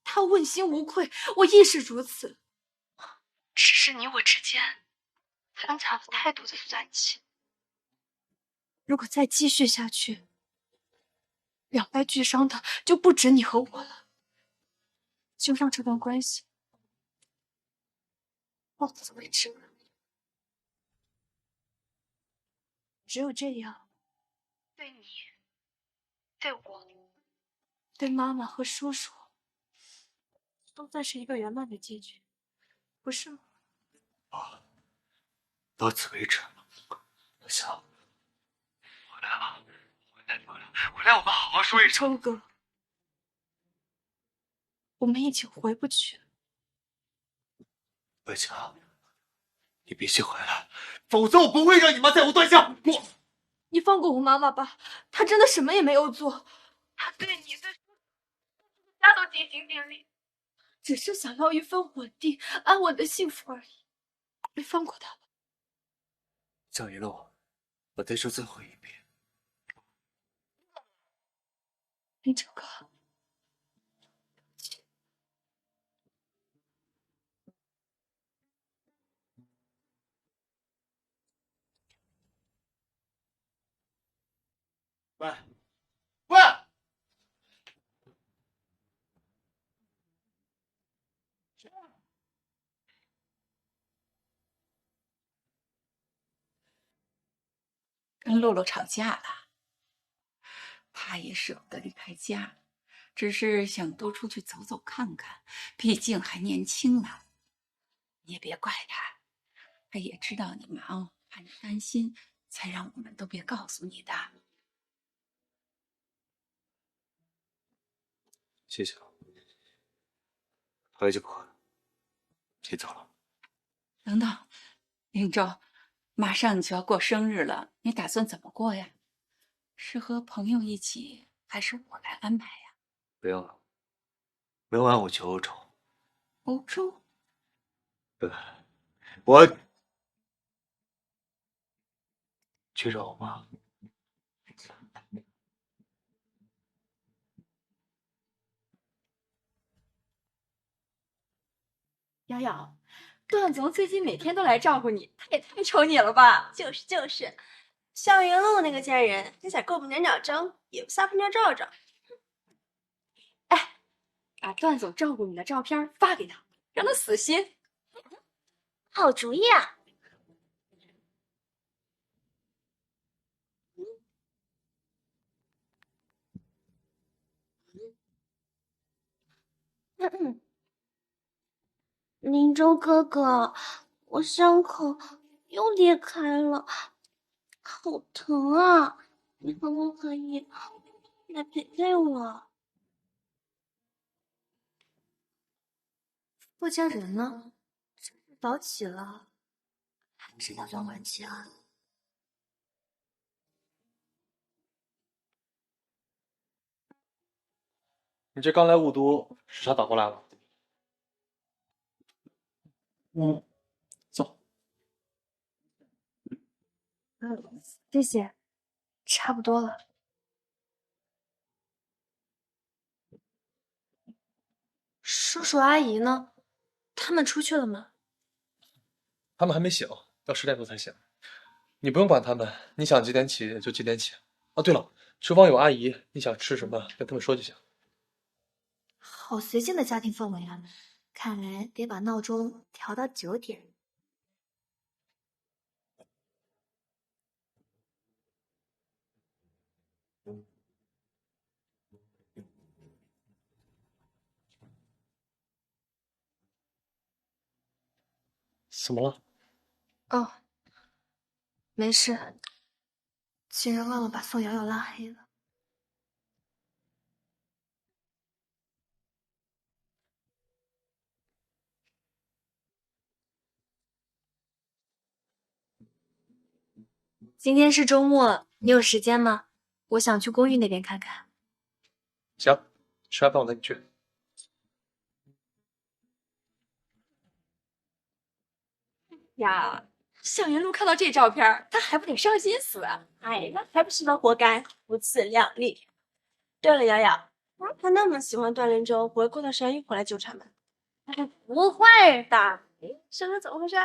她问心无愧，我亦是如此。只是你我之间掺杂了太多的酸气，如果再继续下去，两败俱伤的就不止你和我了。就让这段关系到此为止吧。只有这样，对你、对我、对妈妈和叔叔，都算是一个圆满的结局，不是吗？到此为止。行，回来了，回来，我们好好说一说。周哥，我们已经回不去了。文强，你必须回来，否则我不会让你妈再无端相。你放过我妈妈吧，她真的什么也没有做，她对你对家都尽心尽力，只是想要一份稳定安稳的幸福而已。你放过她吧。江一路，我再说最后一遍。林正哥，喂，喂，跟洛洛吵架了，他也舍不得离开家，只是想多出去走走看看，毕竟还年轻呢。你也别怪他，他也知道你忙，怕你担心，才让我们都别告诉你的。谢谢。回去不喝了，先走了。等等，林州，马上你就要过生日了，你打算怎么过呀？是和朋友一起，还是我来安排呀？不用了，明晚我去欧洲。欧洲？对，我去找我妈。瑶瑶，段总最近每天都来照顾你，他也太宠你了吧？就是，校园路那个贱人，你想够不点鸟争，也不撒泡尿照照。哎，把段总照顾你的照片发给他，让他死心。好主意啊！林州哥哥，我伤口又裂开了，好疼啊！你可不可以来陪陪我？傅家人呢？这是早起了，还是打算晚起啊？你这刚来雾都，时差倒过来了。走。谢谢，差不多了。叔叔阿姨呢？他们出去了吗？他们还没醒，要10点多才醒。你不用管他们，你想几点起就几点起。哦，对了，厨房有阿姨，你想吃什么跟他们说就行。好随性的家庭氛围啊！看来得把闹钟调到9点。怎么了？哦，没事，竟然忘了把宋瑶瑶拉黑了。今天是周末，你有时间吗？我想去公寓那边看看。行，吃完饭我带你去。呀，向云露看到这照片，他还不得伤心死啊！哎，那还不是他活该，不自量力。对了，瑶瑶，他那么喜欢段连舟，不会过段时间又回来纠缠吧？不会的，这是怎么回事？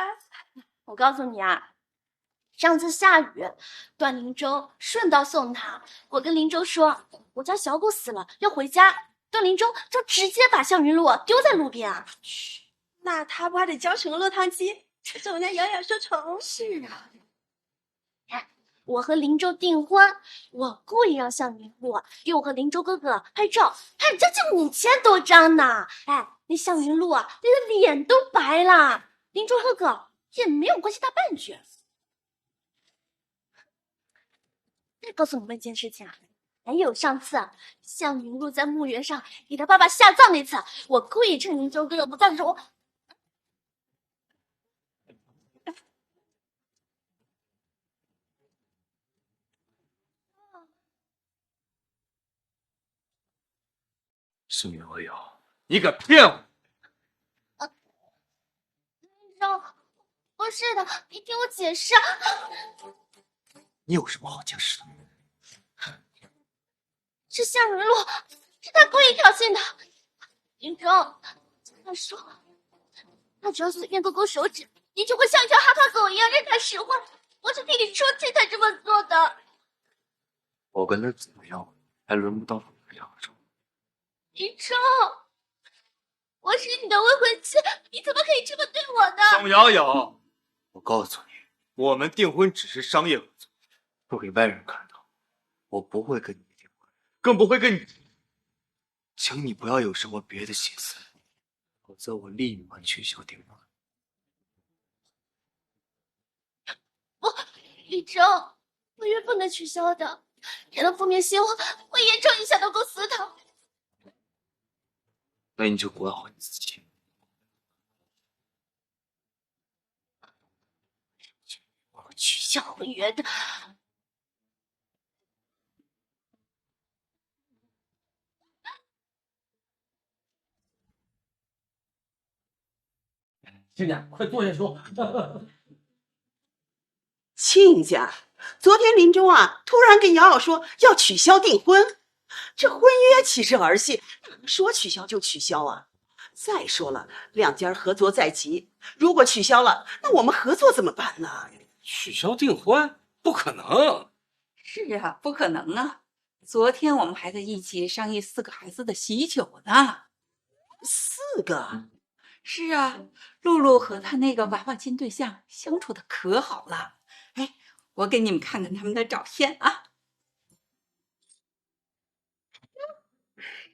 我告诉你啊，上次下雨，段林舟顺道送他。我跟林舟说，我家小狗死了，要回家。段林舟就直接把向云露丢在路边啊！那他不还得教成个落汤鸡？这是我家瑶瑶收成。是啊，看我和林舟订婚，我故意让向云露给我和林舟哥哥拍照，拍了将近5000多张呢。哎，那向云露啊，那个脸都白了，林舟哥哥也没有关心他半句。再告诉你们一件事情啊，还有上次向云露在墓园上给他爸爸下葬那次，我故意趁林舟哥哥不在的时候。是你我有，你敢骗我？林舟，不是的，你听我解释。你有什么好解释的？是向云露，是他故意挑衅的。林舟，他说，他只要随便勾勾手指，你就会像一条哈巴狗一样任他使唤。我是替你出气才这么做的。我跟他怎么样，还轮不到你两种。林舟，我是你的未婚妻，你怎么可以这么对我呢？宋瑶瑶，我告诉你，我们订婚只是商业合作，不给外人看到。我不会跟你订婚，更不会跟你。请你不要有什么别的心思，否则我立马取消订婚。不，林舟，婚约不能取消的，给了负面新闻会严重影响到公司的。那你就管好你自己。我取消婚约的。亲家，快坐下说。亲家，昨天林舟啊，突然跟瑶瑶说要取消订婚，这婚约岂是儿戏，哪能说取消就取消啊？再说了，两家合作在即，如果取消了，那我们合作怎么办呢？取消订婚？不可能。是啊，不可能啊！昨天我们还在一起商议4个孩子的喜酒呢。4个？是啊，露露和她那个娃娃亲对象相处的可好了。哎，我给你们看看他们的照片啊。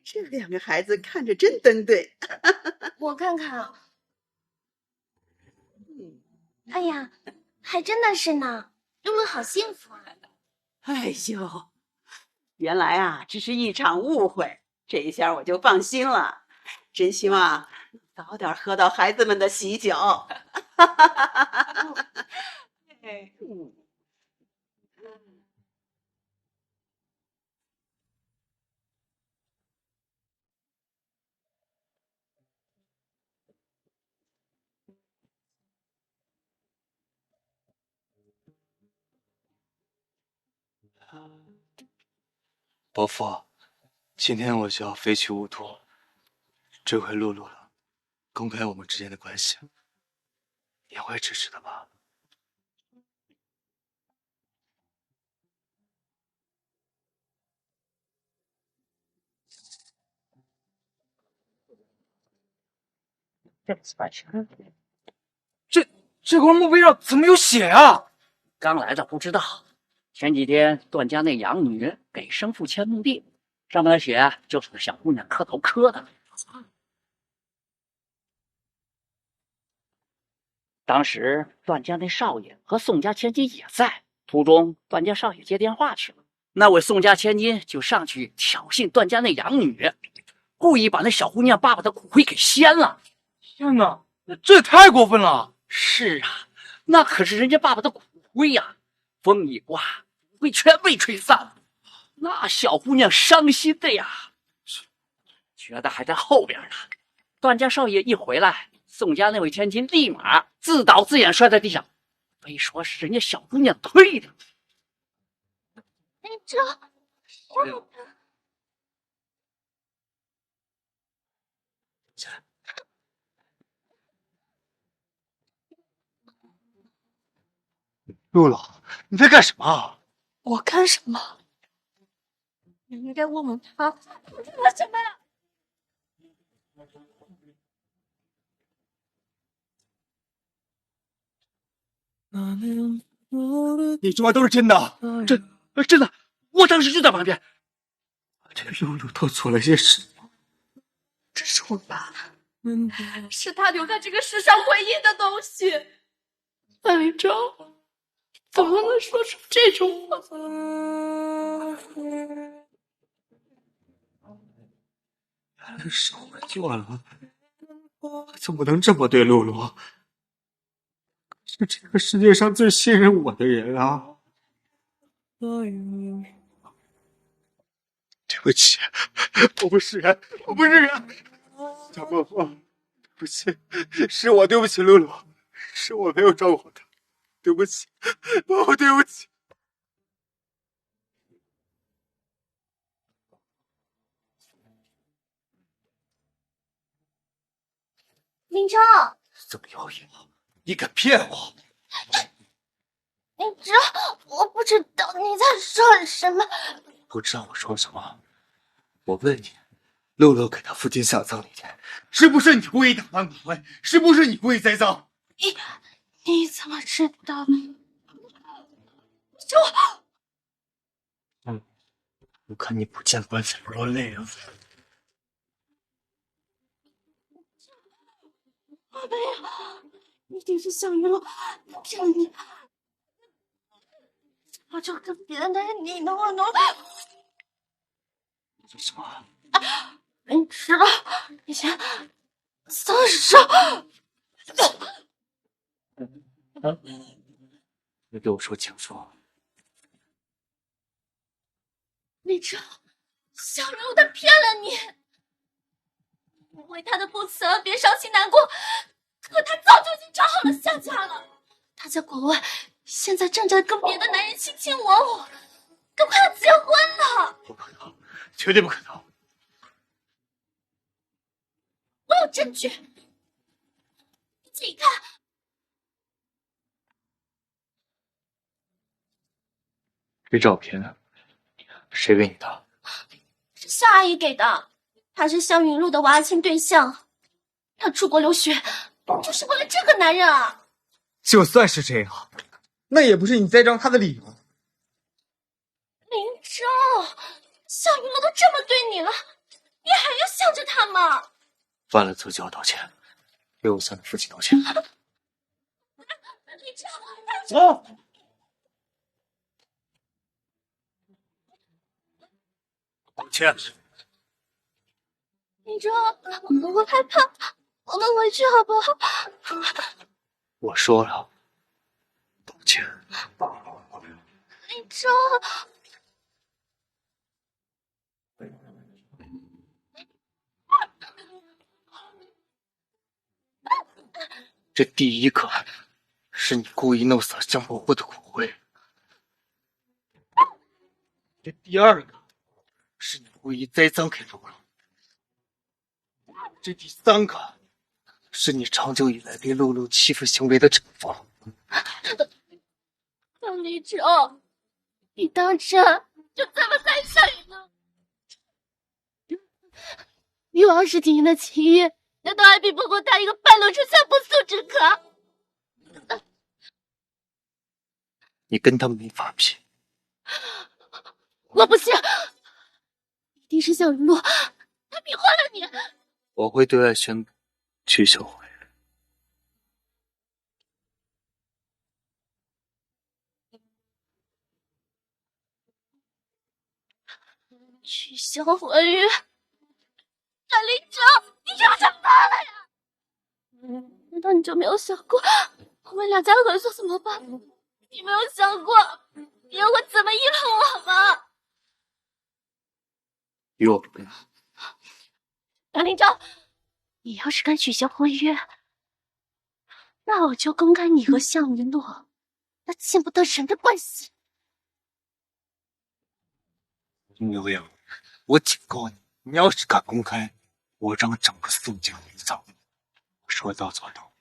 这2个孩子看着真登对。我看看。哎呀，还真的是呢，露露好幸福啊！哎呦，原来啊，只是一场误会，这一下我就放心了。真希望早点喝到孩子们的喜酒。伯父，今天我就要飞去雾都，这回露露了，公开我们之间的关系，你会支持的吧？这块墓碑上怎么有血啊？刚来的不知道，前几天段家那养女给生父签墓地，上面的血就是那小姑娘磕头磕的。当时段家那少爷和宋家千金也在，途中段家少爷接电话去了，那位宋家千金就上去挑衅段家那养女，故意把那小姑娘爸爸的骨灰给掀了。天哪，这也太过分了！是啊，那可是人家爸爸的骨灰呀，风一刮，骨灰全被吹散了。那小姑娘伤心的呀，觉得还在后边呢。段家少爷一回来，宋家那位千金立马自导自演摔在地上，非说是人家小姑娘推的。露露，你在干什么？我干什么？你应该问问他做了什么呀？你说的都是真的？真的，我当时就在旁边。这露露都做了些什么？这是我爸，是他留在这个世上唯一的东西。范林舟，怎么能说出这种话？原来是我做了，我怎么能这么对露露？是这个世界上最信任我的人啊！对不起，我不是人，我不是人。小伯父，对不起，是我对不起露露，是我没有照顾好她，对不起，我对不起。林舟，这么妖艳，你敢骗我？林舟，我不知道你在说什么。不知道我说什么？我问你，露露给她父亲下葬礼天，是不是你故意打翻骨灰？是不是你故意栽赃？你怎么知道？我看你不见棺材不落泪啊！我没有，一定是向云龙骗了你。我就跟别的男人你侬我侬。你说什么？你知道以前丧手。你给我说清楚。你知道小人物他骗了你，你为他的不辞而别伤心难过，可他早就已经找好了下家了。他在国外，现在正在跟别的男人卿卿我我，都快要结婚了。不可能，绝对不可能！我有证据，你自己看。这照片谁给你的？是夏阿姨给的。他是向云露的娃亲对象，他出国留学就是为了这个男人啊！就算是这样，那也不是你栽赃他的理由。林州，向云露都这么对你了，你还要向着他吗？犯了错就要道歉，给我向你父亲道歉。林州，走。道歉。林州，我害怕，我们回去好不好？我说了，道歉。林州，这第一个是你故意弄死了江伯虎的骨灰，这第二个是你故意栽赃给露露，这第三个是你长久以来对露露欺负行为的惩罚。张立洲，你当真就这么在向云露？有20几年的情谊，难道还比不过他一个半路出家不速之客？你跟他没法比。我不信，一定是向云露，他迷惑了你。我会对外宣布取消婚约。取消婚约？张立洲，你又长大了呀？难道你就没有想过我们两家合作怎么办？你没有想过别人会怎么议论我吗？与我不干。张立洲，你要是敢取消婚约，那我就公开你和向云露那见不得人的关系。刘洋，我警告你，你要是敢公开，我让整个宋家埋葬你。我说到做到。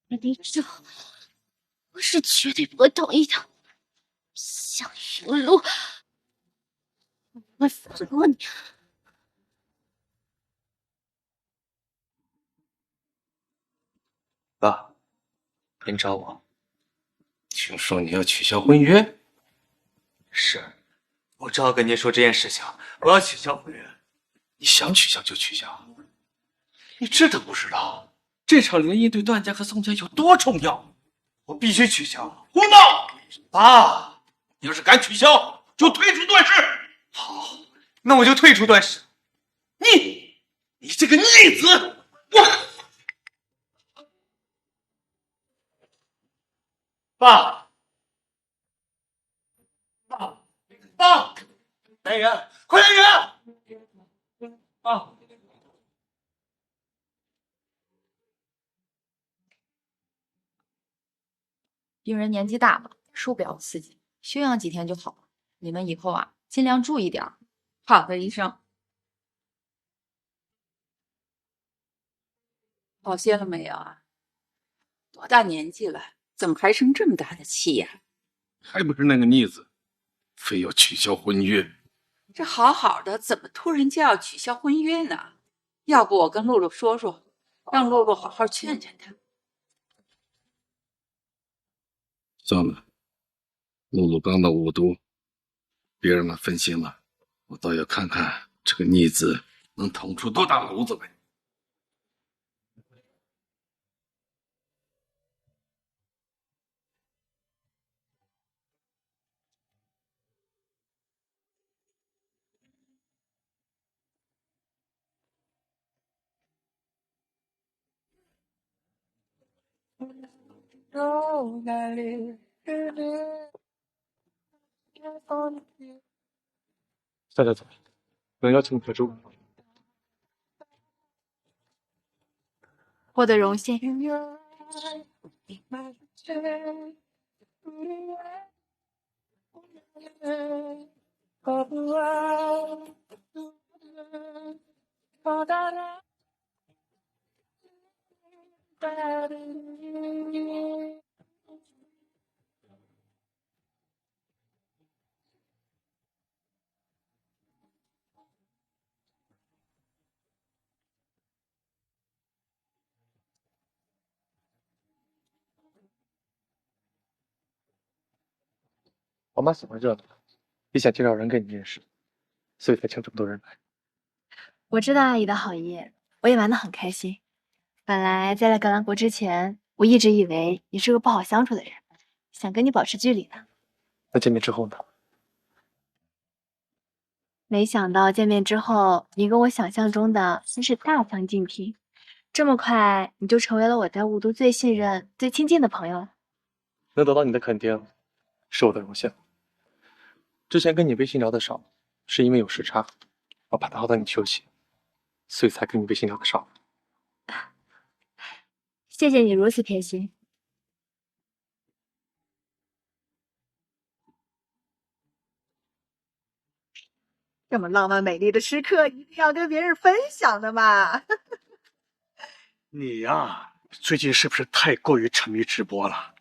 林州，我是绝对不会同意的。向云露，我会反驳你。爸，您找我？听说你要取消婚约？是，我正要跟您说这件事情，我要取消婚约。你想取消就取消？你知道不知道这场联姻对段家和宋家有多重要？我必须取消！胡闹！爸，你要是敢取消，就退出段氏。好，那我就退出段氏。你这个逆子！爸，来人，快来人！爸。病人年纪大了，受不了刺激，休养几天就好了。你们以后啊，尽量注意点。好的，医生。好些了没有啊？多大年纪了，怎么还生这么大的气呀？还不是那个逆子，非要取消婚约。这好好的，怎么突然就要取消婚约呢？要不我跟露露说说，让露露好好劝劝他。算了，露露刚到雾都，别让她分心了。我倒要看看这个逆子能捅出多大娄子来。夏家总，能邀请你喝粥？我的荣幸。我妈喜欢热闹，也想介绍人给你认识，所以才请这么多人来。我知道阿姨的好意，我也玩得很开心。本来在来格兰国之前，我一直以为你是个不好相处的人，想跟你保持距离的。那见面之后呢？没想到见面之后，你跟我想象中的真是大相径庭。这么快，你就成为了我在雾都最信任、最亲近的朋友了。能得到你的肯定，是我的荣幸。之前跟你微信聊得少，是因为有时差，我怕打扰到你休息，所以才跟你微信聊得少。谢谢你如此贴心。这么浪漫美丽的时刻，一定要跟别人分享的嘛。你呀，最近是不是太过于沉迷直播了？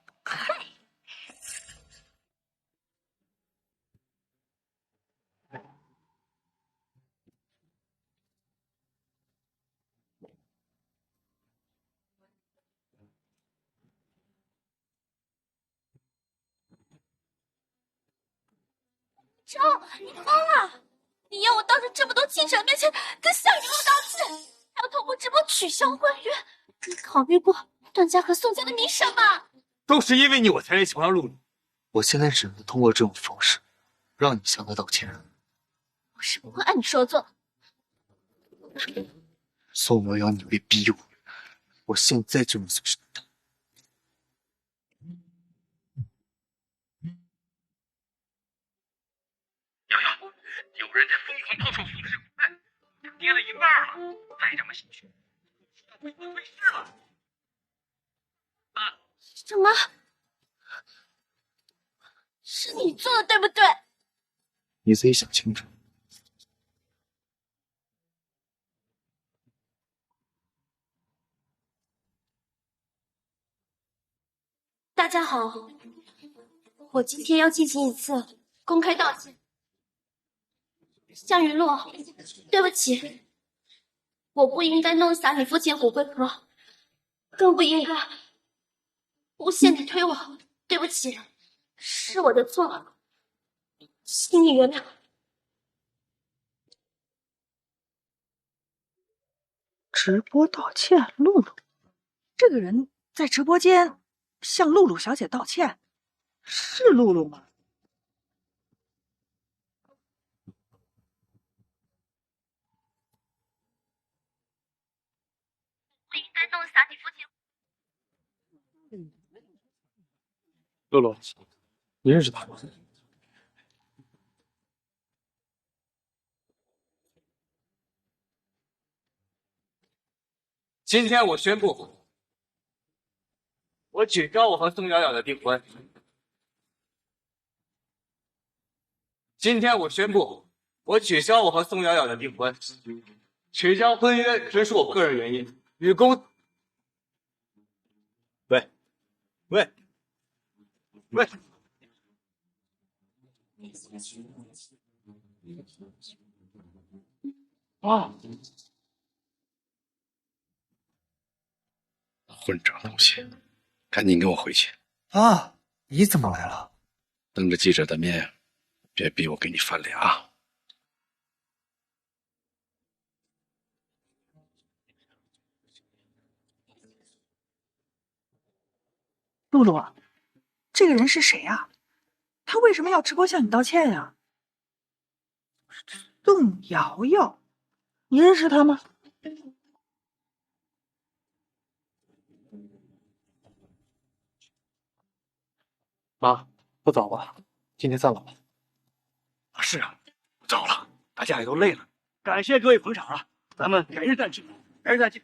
周，你疯了！你要我当着这么多记者面前跟向云露道歉，还要通过直播取消婚约，你考虑过段家和宋家的名声吗？都是因为你，我才联系黄露露。我现在只能通过这种方式，让你向他道歉。我是不会按你说的做的。宋瑶瑶，你别逼我，我现在就能送上他。瑶瑶，有人在疯狂到处复制股份，跌了一半了，再这么下去，会退市了。什么？是你做的，对不对？你自己想清楚。大家好，我今天要进行一次公开道歉。向云露，对不起，我不应该弄洒你父亲骨灰盒，更不应该诬陷你推我，对不起，是我的错，请你原谅。直播道歉，露露，这个人在直播间向露露小姐道歉，是露露吗？不应该弄洒你父亲。露露，你认识他吗？今天我宣布，我取消我和宋瑶瑶的订婚。今天我宣布，我取消我和宋瑶瑶的订婚，取消婚约纯属我个人原因，与公。喂，喂，喂。啊！混账东西，赶紧跟我回去！啊，你怎么来了？当着记者的面，别逼我给你翻脸啊！露露啊，这个人是谁啊？他为什么要直播向你道歉呀？宋瑶瑶，你认识他吗？妈，不早了，今天散了吧。是啊，不早了，大家也都累了。感谢各位捧场啊，咱们改日再聚，改日再聚。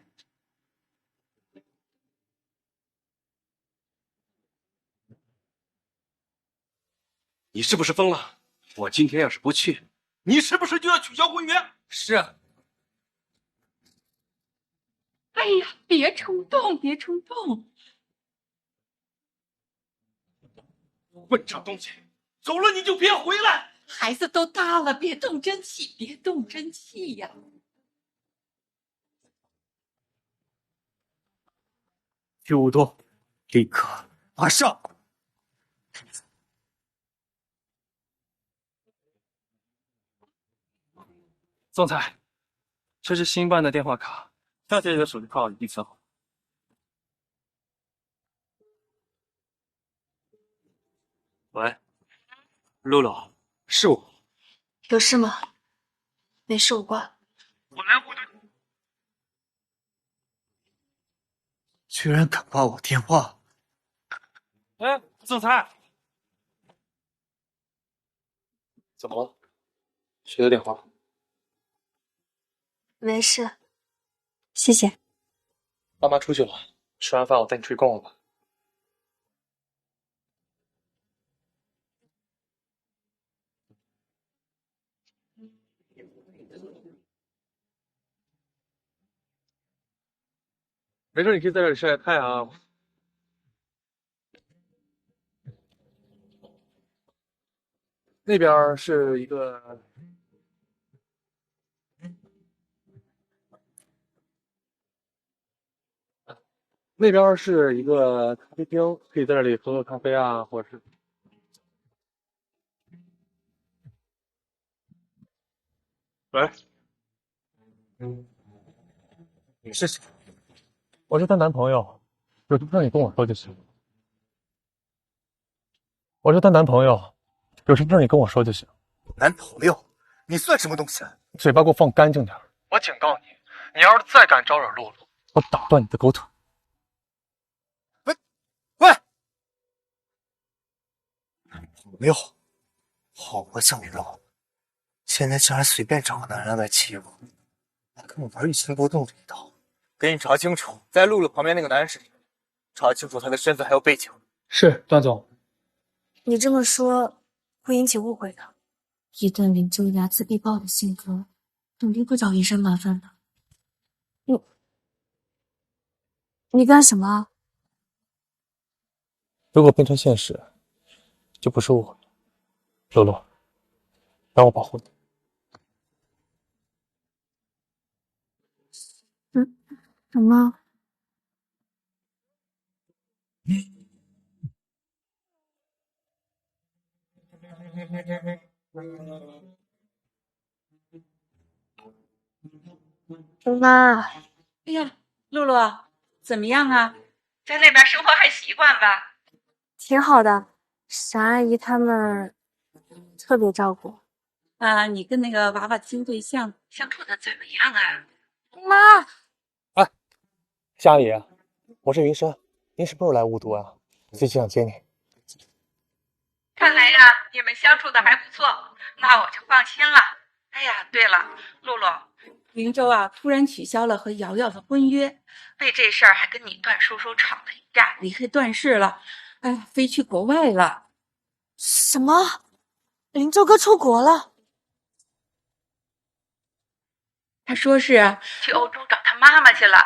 你是不是疯了？我今天要是不去，你是不是就要取消婚约？是啊。哎呀，别冲动，别冲动！混账东西，走了你就别回来！孩子都大了，别动真气，别动真气呀！去雾都，立刻，马上！总裁，这是新办的电话卡，小姐姐的手机号已经存好。喂，露露，是我。有事吗？没事，我挂了。居然敢挂我电话！哎，总裁，怎么了？谁的电话？没事，谢谢。爸妈出去了，吃完饭我带你出去逛逛吧。没事，你可以在这里晒晒太阳啊。那边是一个，那边是一个咖啡厅，可以在这里喝喝咖啡啊，或者是。喂，你是谁？我是她男朋友，有什么事你跟我说就行。我是她男朋友，有什么事你跟我说就行。男朋友？你算什么东西？嘴巴给我放干净点。我警告你，你要是再敢招惹露露，我打断你的狗腿。喂，男朋友，好不像话！现在竟然随便找个男人来欺负，还跟我玩欲擒故纵这一套。给你查清楚，在露露旁边那个男人是谁，查清楚他的身份还有背景。是，段总。你这么说会引起误会的。以段林州睚眦必报的性格，肯定会找云山麻烦的。你干什么？如果变成现实，就不是误会了。露露，让我保护你。什么？妈，哎呀，露露，怎么样啊？在那边生活还习惯吧？挺好的，沈阿姨他们特别照顾。啊，你跟那个娃娃亲对象相处的怎么样啊？妈，哎，夏阿姨，我是云山，您什么时候来雾都啊？飞机上接你。看来呀，你们相处的还不错，那我就放心了。哎呀，对了，露露，林州啊，突然取消了和瑶瑶的婚约，为这事儿还跟你段叔叔吵了一架，离开段氏了，哎，飞去国外了。什么？林州哥出国了？他说是去欧洲找他妈妈去了，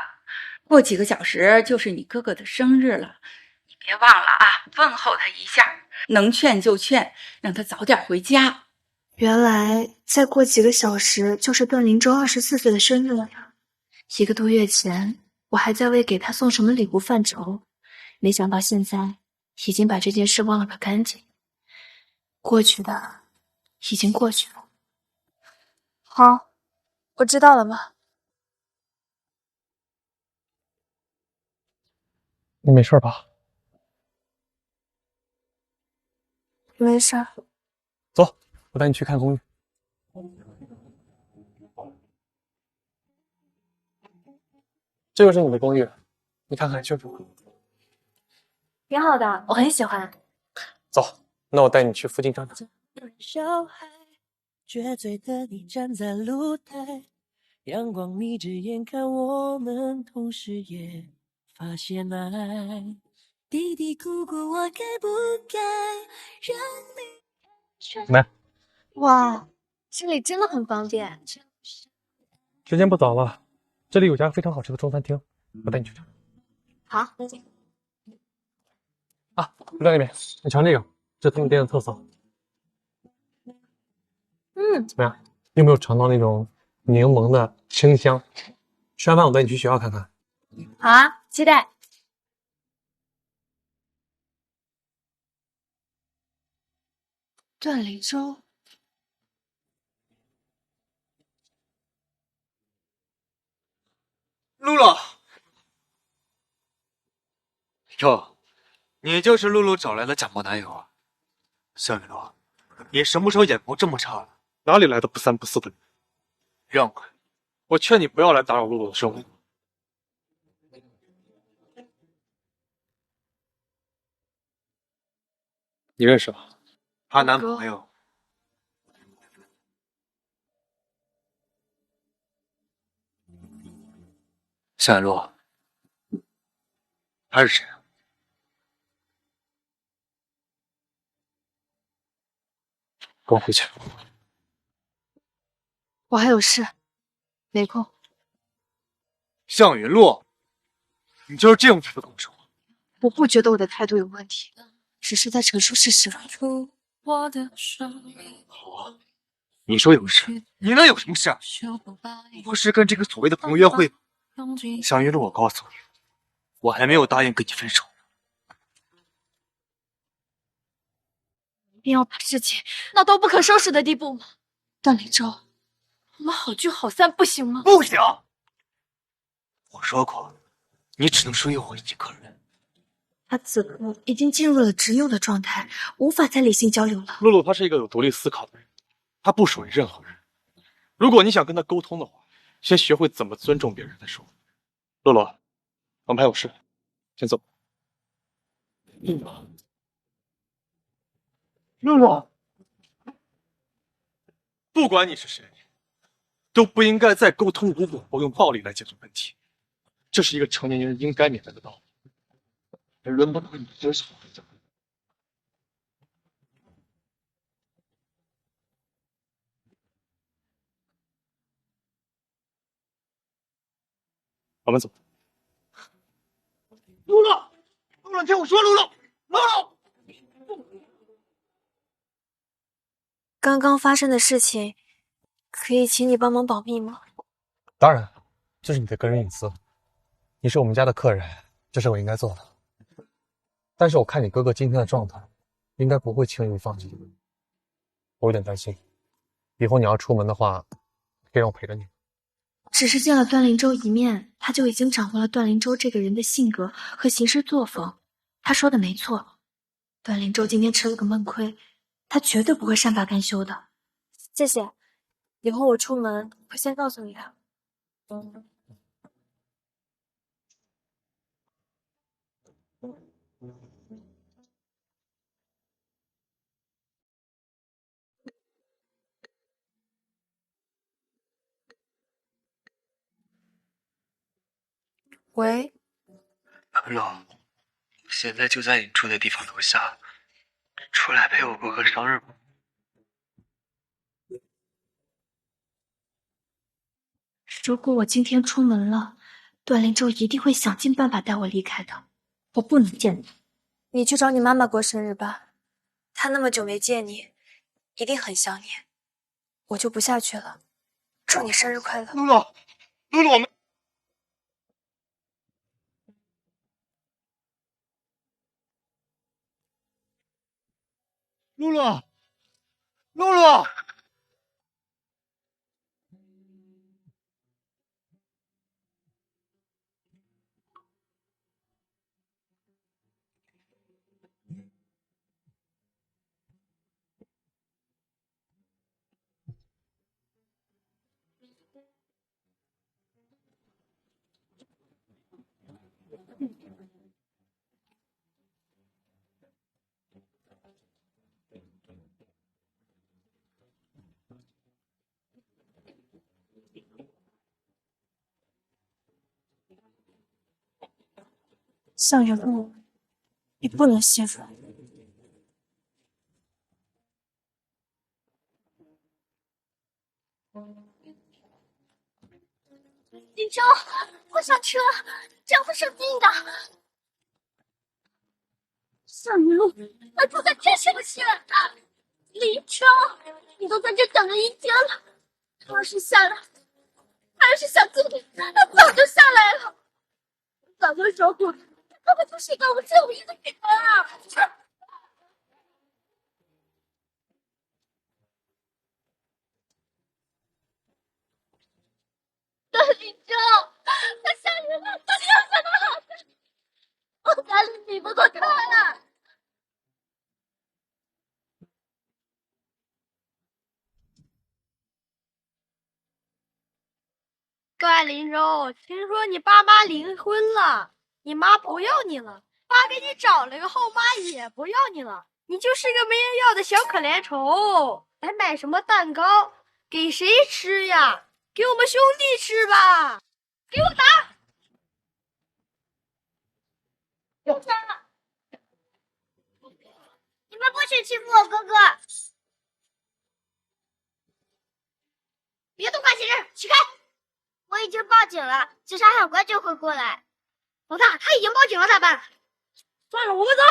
过几个小时就是你哥哥的生日了，你别忘了啊，问候他一下，能劝就劝，让他早点回家。原来再过几个小时就是段林州24岁的生日了呀！1个多月前，我还在为给他送什么礼物犯愁，没想到现在已经把这件事忘了个干净。过去的已经过去了。好，我知道了，妈。你没事吧？没事。走，我带你去看公寓。这就是你的公寓，你看看清楚。挺好的，我很喜欢。走，那我带你去附近转转。小孩，撅嘴的你站在露台，阳光眯着眼看我们，同时也发现爱。嘀嘀咕咕，我该不该让你？怎么样？哇，这里真的很方便。时间不早了，这里有家非常好吃的中餐厅，我带你去吃。好。啊，就在那边，你尝这个，这是他们店的特色。怎么样？你有没有尝到那种柠檬的清香？吃完饭我带你去学校看看。好啊，期待。段林州，露露，哟，你就是露露找来的假冒男友啊？向雨露，你什么时候眼光这么差了？哪里来的不三不四的人？让开！我劝你不要来打扰露露的生活。你认识吗？她男朋友。向雨露，他是谁啊？跟我回去。我还有事，没空。向云洛，你就是这种态度跟我说话？我不觉得我的态度有问题，只是在陈述事实。好啊，你说有事，你能有什么事啊？不是跟这个所谓的朋友约会吗？向云洛，我告诉你，我还没有答应跟你分手。一定要把事情闹到不可收拾的地步吗？段林舟，我们好聚好散不行吗？不行！我说过，你只能属于我一个人。他此刻已经进入了执拗的状态，无法再理性交流了。露露她是一个有独立思考的人，她不属于任何人。如果你想跟她沟通的话，先学会怎么尊重别人再说。露露，我们还有事，先走。露露，不管你是谁，都不应该在沟通无果后用暴力来解决问题，这是一个成年人应该明白的道理。也轮不到你接受。我们走。露露，露露，听我说，露露，露露。刚刚发生的事情，可以请你帮忙保密吗？当然，这是你的个人隐私。你是我们家的客人，这是我应该做的。但是我看你哥哥今天的状态，应该不会轻易放弃你。我有点担心，以后你要出门的话，可以让我陪着你。只是见了段林舟一面，他就已经掌握了段林舟这个人的性格和行事作风。他说的没错，段林舟今天吃了个闷亏，他绝对不会善罢甘休的。谢谢，以后我出门会先告诉你的。喂，露露，现在就在你住的地方楼下，出来陪我过个生日吧。如果我今天出门了，段林舟一定会想尽办法带我离开的。我不能见他。你去找你妈妈过生日吧，她那么久没见你，一定很想你。我就不下去了，祝你生日快乐。露露，露露，我们。露露，露露。向云露，你不能心软。林舟，我上车，这样会生病的。向云露，他住在这是不是？林舟，你都在这等了一天了，他要是下来，他要是想救你，他早就下来了。早就说过，他们就是一个我只有一个女儿啊！段林舟，他下对，林州，听说你爸妈离婚了，你妈不要你了，爸给你找了个后妈也不要你了，你就是个没人要的小可怜虫，还买什么蛋糕？给谁吃呀？给我们兄弟吃吧！给我打！你们不许欺负我哥哥！别动感情人，起开！我已经报警了，警察很快就会过来。老大，他已经报警了，咋办？算了，我们走。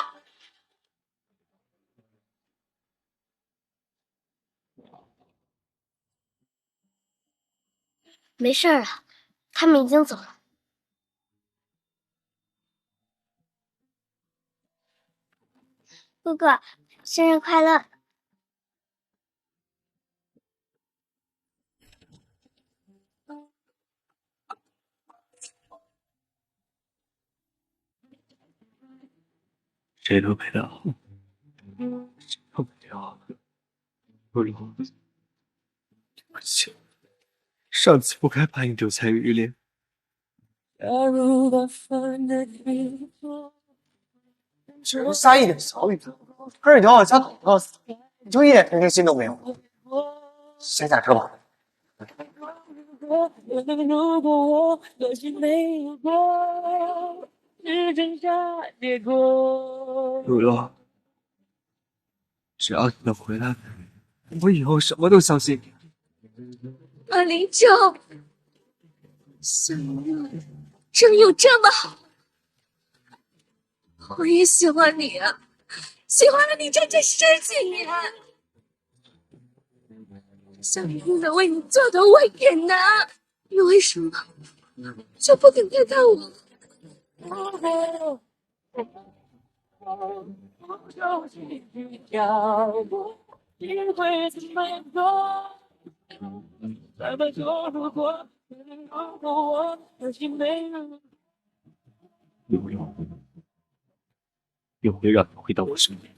没事了，他们已经走了。哥哥，生日快乐！谁都陪他好，谁都没有。露露，对不起，上次不该把你丢在雨里。只能撒一点小雨，可是你要往家捅到死，你就一点同情心都没有。先下车吧。如果我可惜没有过，只剩下结果。露露，只要你能回来，我以后什么都相信你。马林州，小月真有这么好？我也喜欢你啊，喜欢了你整整10几年。小月能为你做的我也能，你为什么就不肯看看我？露露，有没有让你回到我身边？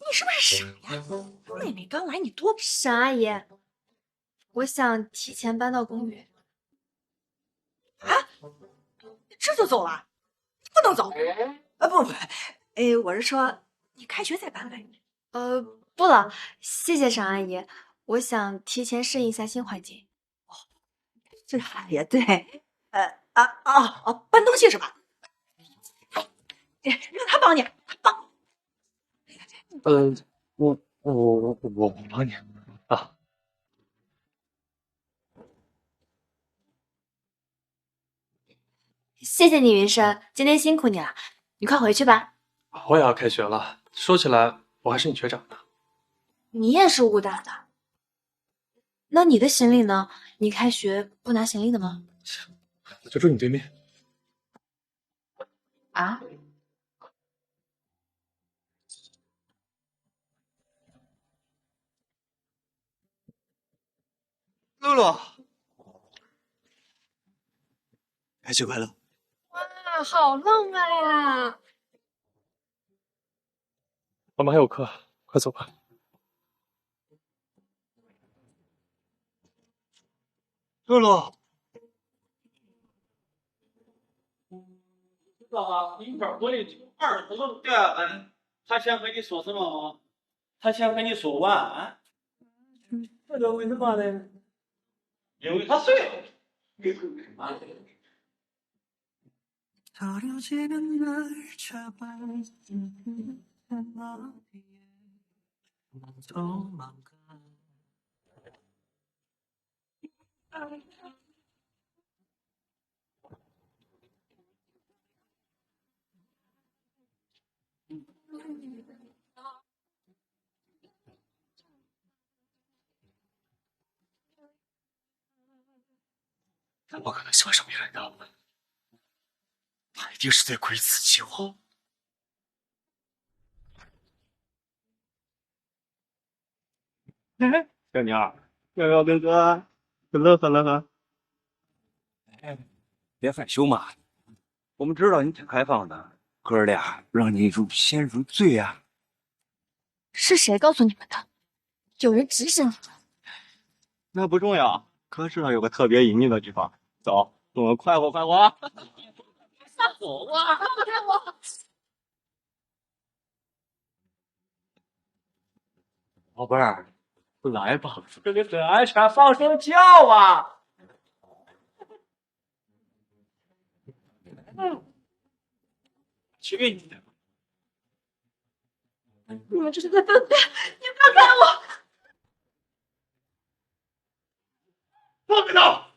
你是不是傻呀？妹妹刚来，你多沈阿姨，我想提前搬到公寓。啊？这就走了？不能走！不，我是说你开学再搬呗。不了，谢谢沈阿姨，我想提前适应一下新环境。这也对，搬东西是吧？哎，让他帮你，他帮。我帮你啊。谢谢你，云生，今天辛苦你了，你快回去吧。我也要开学了，说起来我还是你学长呢。你也是武大的，那你的行李呢？你开学不拿行李的吗？我就住你对面。啊？露露，开学快乐！哇，好浪漫呀！我们还有课，快走吧。露露，知道吗？一会儿我得2头对啊，他先和你说什么吗？他先和你说晚安。这个为什么呢？因为他睡了。他不可能喜欢上别人的，他一定是在窥伺计划。小妞，要不要跟哥乐呵？别害羞嘛，我们知道你挺开放的，哥俩让你先入罪啊。是谁告诉你们的？有人指使你们？那不重要，哥知道有个特别隐秘的地方，走，跟我快活。走啊！放开我！宝贝儿，来吧，这里很安全，放声叫啊！去你的！你们这是在分配，你放开我！放开他！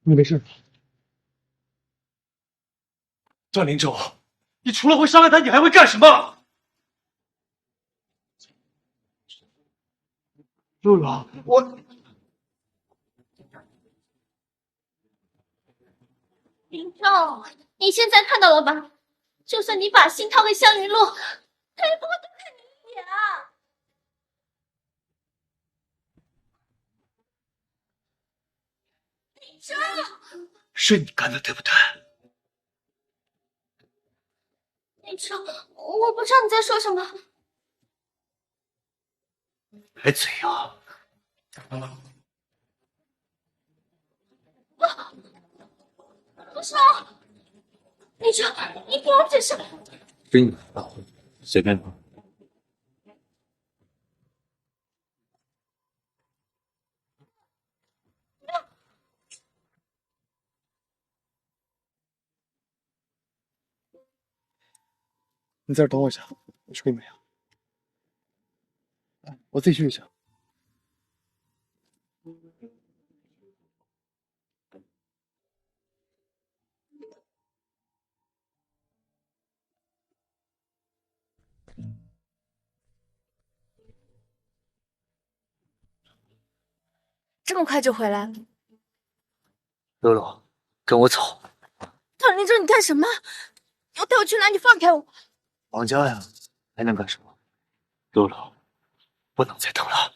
你没事吧？段灵州，你除了会伤害他，你还会干什么？露露，我林州，你现在看到了吧？就算你把心掏给香云露，他也不会多看你一眼啊！林州，是你干的，对不对？林州，我不知道你在说什么。来嘴啊！不是啊，林州，你给我解释。给你随便拿。你在这等我一下，我去给你买药。我自己去就行。这么快就回来了？露露，跟我走。唐林州，你干什么？你要带我去哪？你放开我！王家呀，还能干什么？露露，不能再等了。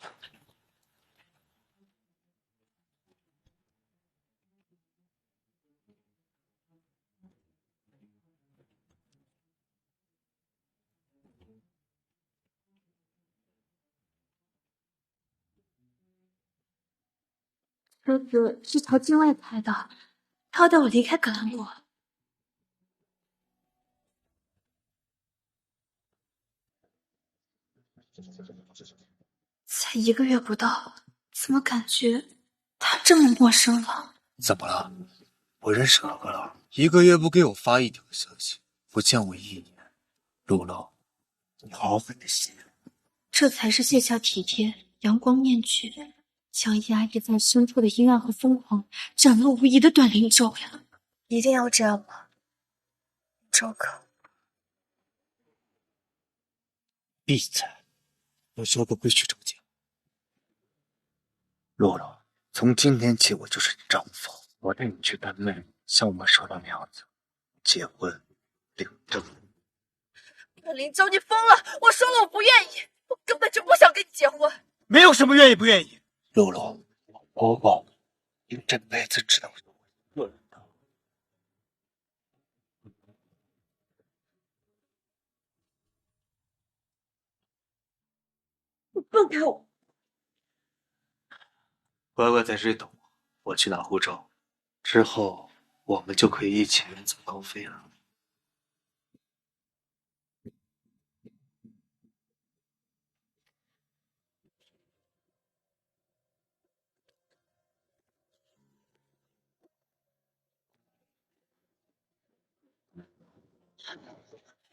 车子是朝境外开的，他要带我离开格兰国。才1个月不到，怎么感觉他这么陌生了？怎么了？我认识哥哥了？1个月不给我发一条消息，不见我1年。露露，你好好分析。这才是卸下体贴，阳光面具，将压抑在深处的阴暗和疯狂展露无遗的短灵咒呀！一定要这样吗？周哥，闭嘴！我说过不许这么讲。露露，从今天起我就是你丈夫，我带你去丹妹，像我们说的那样子，结婚领证。林州，你疯了！我说了我不愿意，我根本就不想跟你结婚。没有什么愿意不愿意。露露，我保护你这辈子只能是我一个人的。放开我！乖乖在这里等我，我去拿护照，之后我们就可以一起远走高飞了。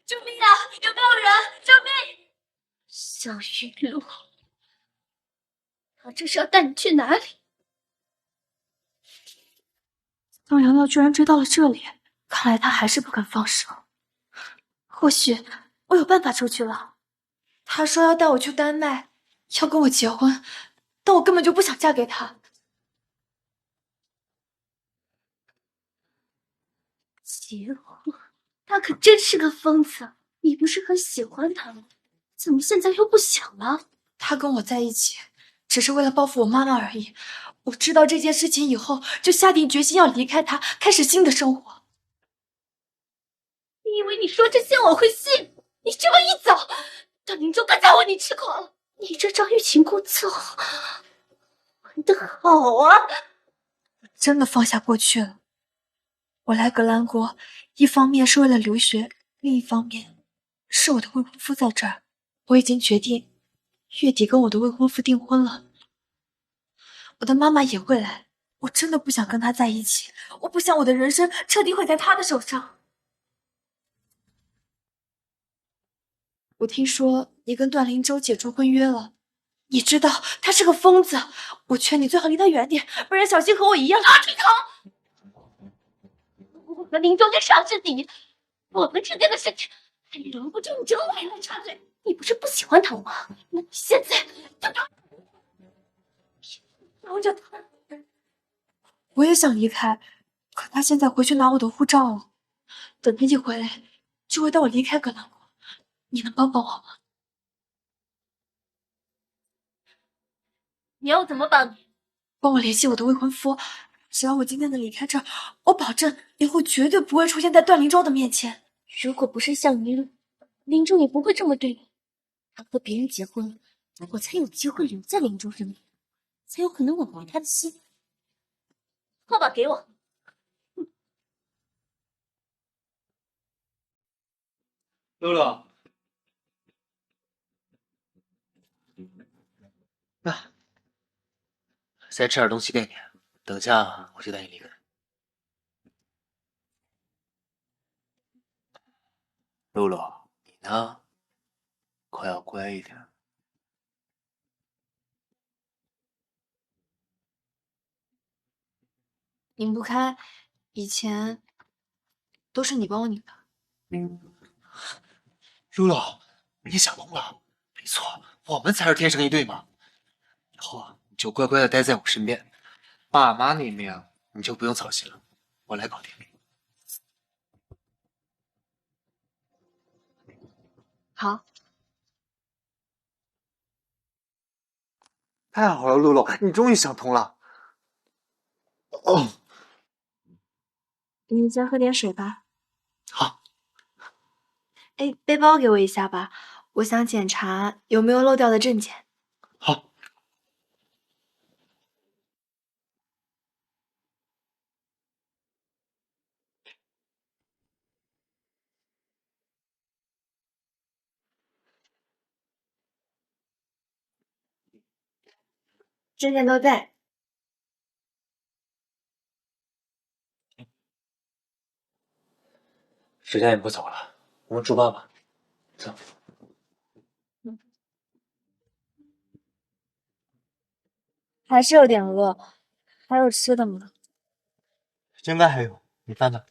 救命啊！有没有人？救命！香云露，他这是要带你去哪里？张瑶瑶居然追到了这里，看来他还是不肯放手。或许我有办法出去了。他说要带我去丹麦，要跟我结婚，但我根本就不想嫁给他。结婚？他可真是个疯子！你不是很喜欢他吗？怎么现在又不想了？他跟我在一起，只是为了报复我妈妈而已。我知道这件事情以后，就下定决心要离开他，开始新的生活。你以为你说这些我会信？你这么一走，段林州更加为你痴狂了。你这张欲擒故纵，玩得好啊！真的放下过去了。我来格兰国，一方面是为了留学，另一方面是我的未婚夫在这儿。我已经决定月底跟我的未婚夫订婚了。我的妈妈也会来，我真的不想跟他在一起，我不想我的人生彻底毁在他的手上。我听说你跟段林州解除婚约了，你知道他是个疯子，我劝你最好离他远点，不然小心和我一样。垂头！我和林州就上至底，我们之间的事情还轮不着你这个外人插嘴。你不是不喜欢他吗？那你现在就饶着他。我也想离开，可他现在回去拿我的护照了。等他一回来，就会带我离开格兰国。你能帮帮我吗？你要我怎么帮你？帮我联系我的未婚夫，只要我今天能离开这儿，我保证以后绝对不会出现在段林州的面前。如果不是向云，林州也不会这么对我。他和别人结婚，我才有机会留在林州身边，才有可能挽回他的心。号码给我。露露，那再吃点东西垫垫，等下我就带你离开。露露，你呢？可要乖一点。拧不开，以前都是你帮我拧的。露露，你想通了？没错，我们才是天生一对嘛。以后啊，你就乖乖的待在我身边，爸妈那面你就不用操心了，我来搞定。好，太好了，露露，你终于想通了。哦，你先喝点水吧。好。哎，背包给我一下吧，我想检查有没有漏掉的证件。好。证件都在。时间也不早了，我们出发吧。走。还是有点饿，还有吃的吗？应该还有，你翻翻。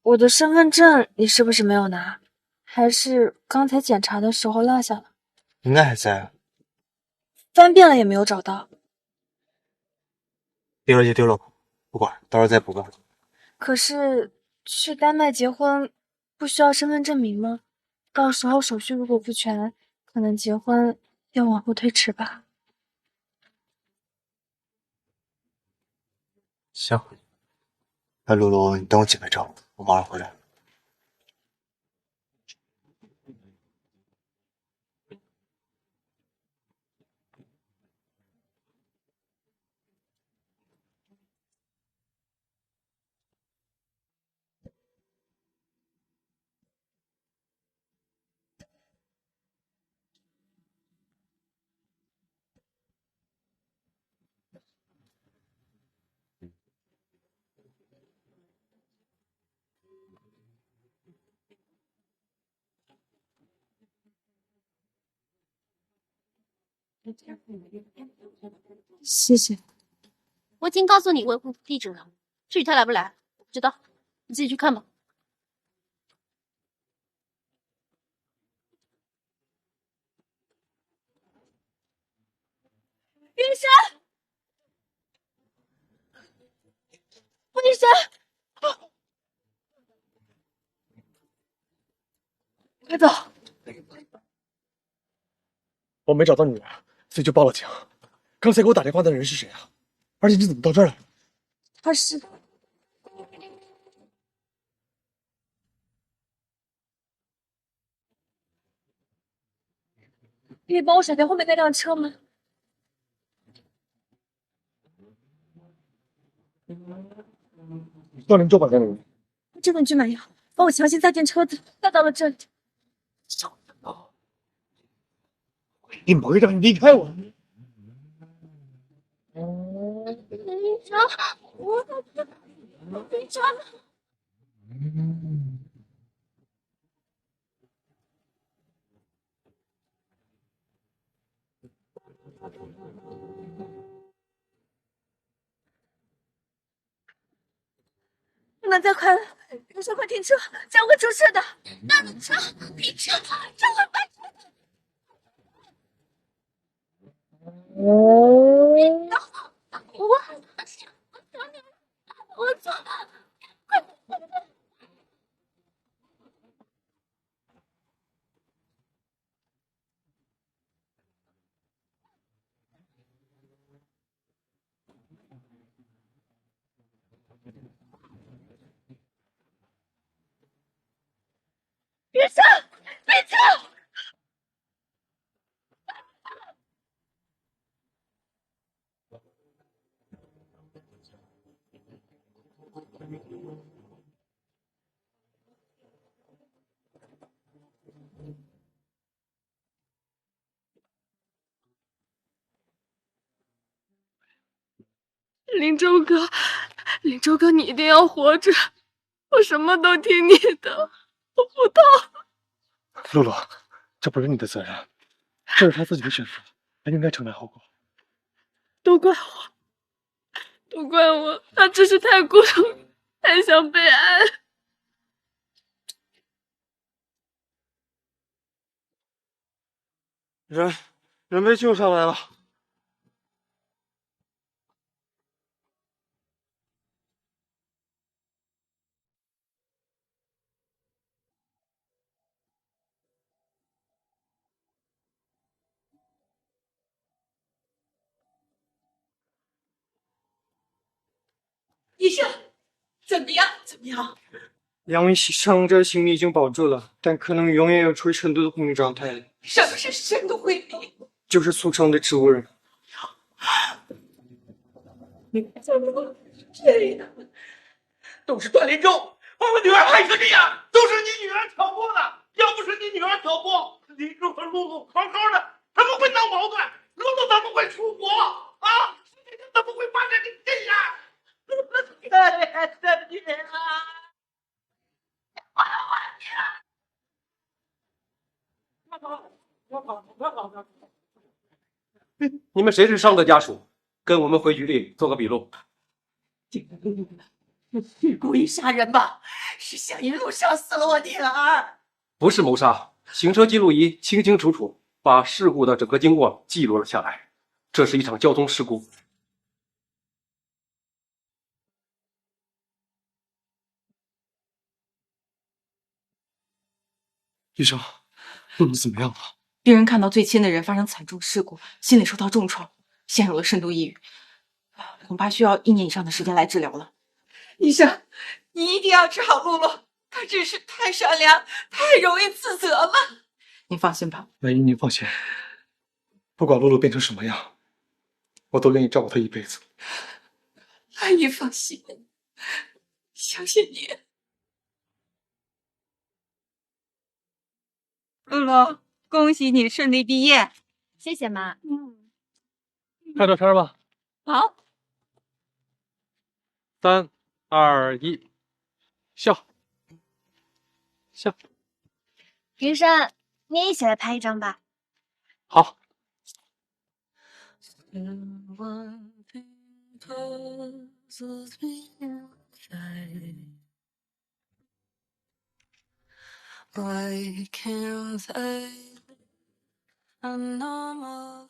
我的身份证你是不是没有拿？还是刚才检查的时候落下了？应该还在啊。翻遍了也没有找到。丢了就丢了吧，不管，到时候再补个。可是去丹麦结婚不需要身份证明吗？到时候手续如果不全，可能结婚要往后推迟吧。行，那露露，你等我几分钟，我马上回来。谢谢。我已经告诉你未婚夫地址了，至于他来不来，我不知道。你自己去看吧。云山，云山，快走！我没找到女儿，所以就报了警。刚才给我打电话的人是谁啊？而且你怎么到这儿来了？他是可以帮我甩掉后面那辆车吗？段林州把那个人，这个你去买药，帮我强行搭建车子带到了这里。你没让你离开我。林哲，林哲。不能再快了，林哲，快停车，这样会出事的。那的车，停车，这会翻车的。我错了，快！别上，别上！林州哥，林州哥，你一定要活着！我什么都听你的，我不逃。露露，这不是你的责任，这是他自己的选择，他应该承担后果。都怪我，都怪我，他只是太孤独，太想被爱。人被救上来了。医生，怎么样？怎么样？两位伤者性命已经保住了，但可能永远要处于深度的昏迷状态，什么是深度昏迷？就是俗称的植物人。怎么这样？都是段林州把我女儿害成这样，都是你女儿挑拨的。要不是你女儿挑拨，林州和露露好好的，怎么会闹矛盾？露露怎么会出国啊？事情怎么会发展成这样？可怜的女儿，我的你们谁是伤者家属？跟我们回局里做个笔录。是故意杀人吧？是向云路杀死了我女儿。不是谋杀，行车记录仪清清楚楚把事故的整个经过记录了下来。这是一场交通事故。医生，露露怎么样了？病人看到最亲的人发生惨重事故，心理受到重创，陷入了深度抑郁，恐怕需要1年以上的时间来治疗了。医生，你一定要治好露露，她只是太善良，太容易自责了。您放心吧，万一您放心，不管露露变成什么样，我都愿意照顾她一辈子。阿姨放心，相信你。露露，恭喜你顺利毕业。谢谢妈。拍照片吧。好。 3、2、1，笑，笑。云山，你也一起来拍一张吧。好。Why can't I live a normal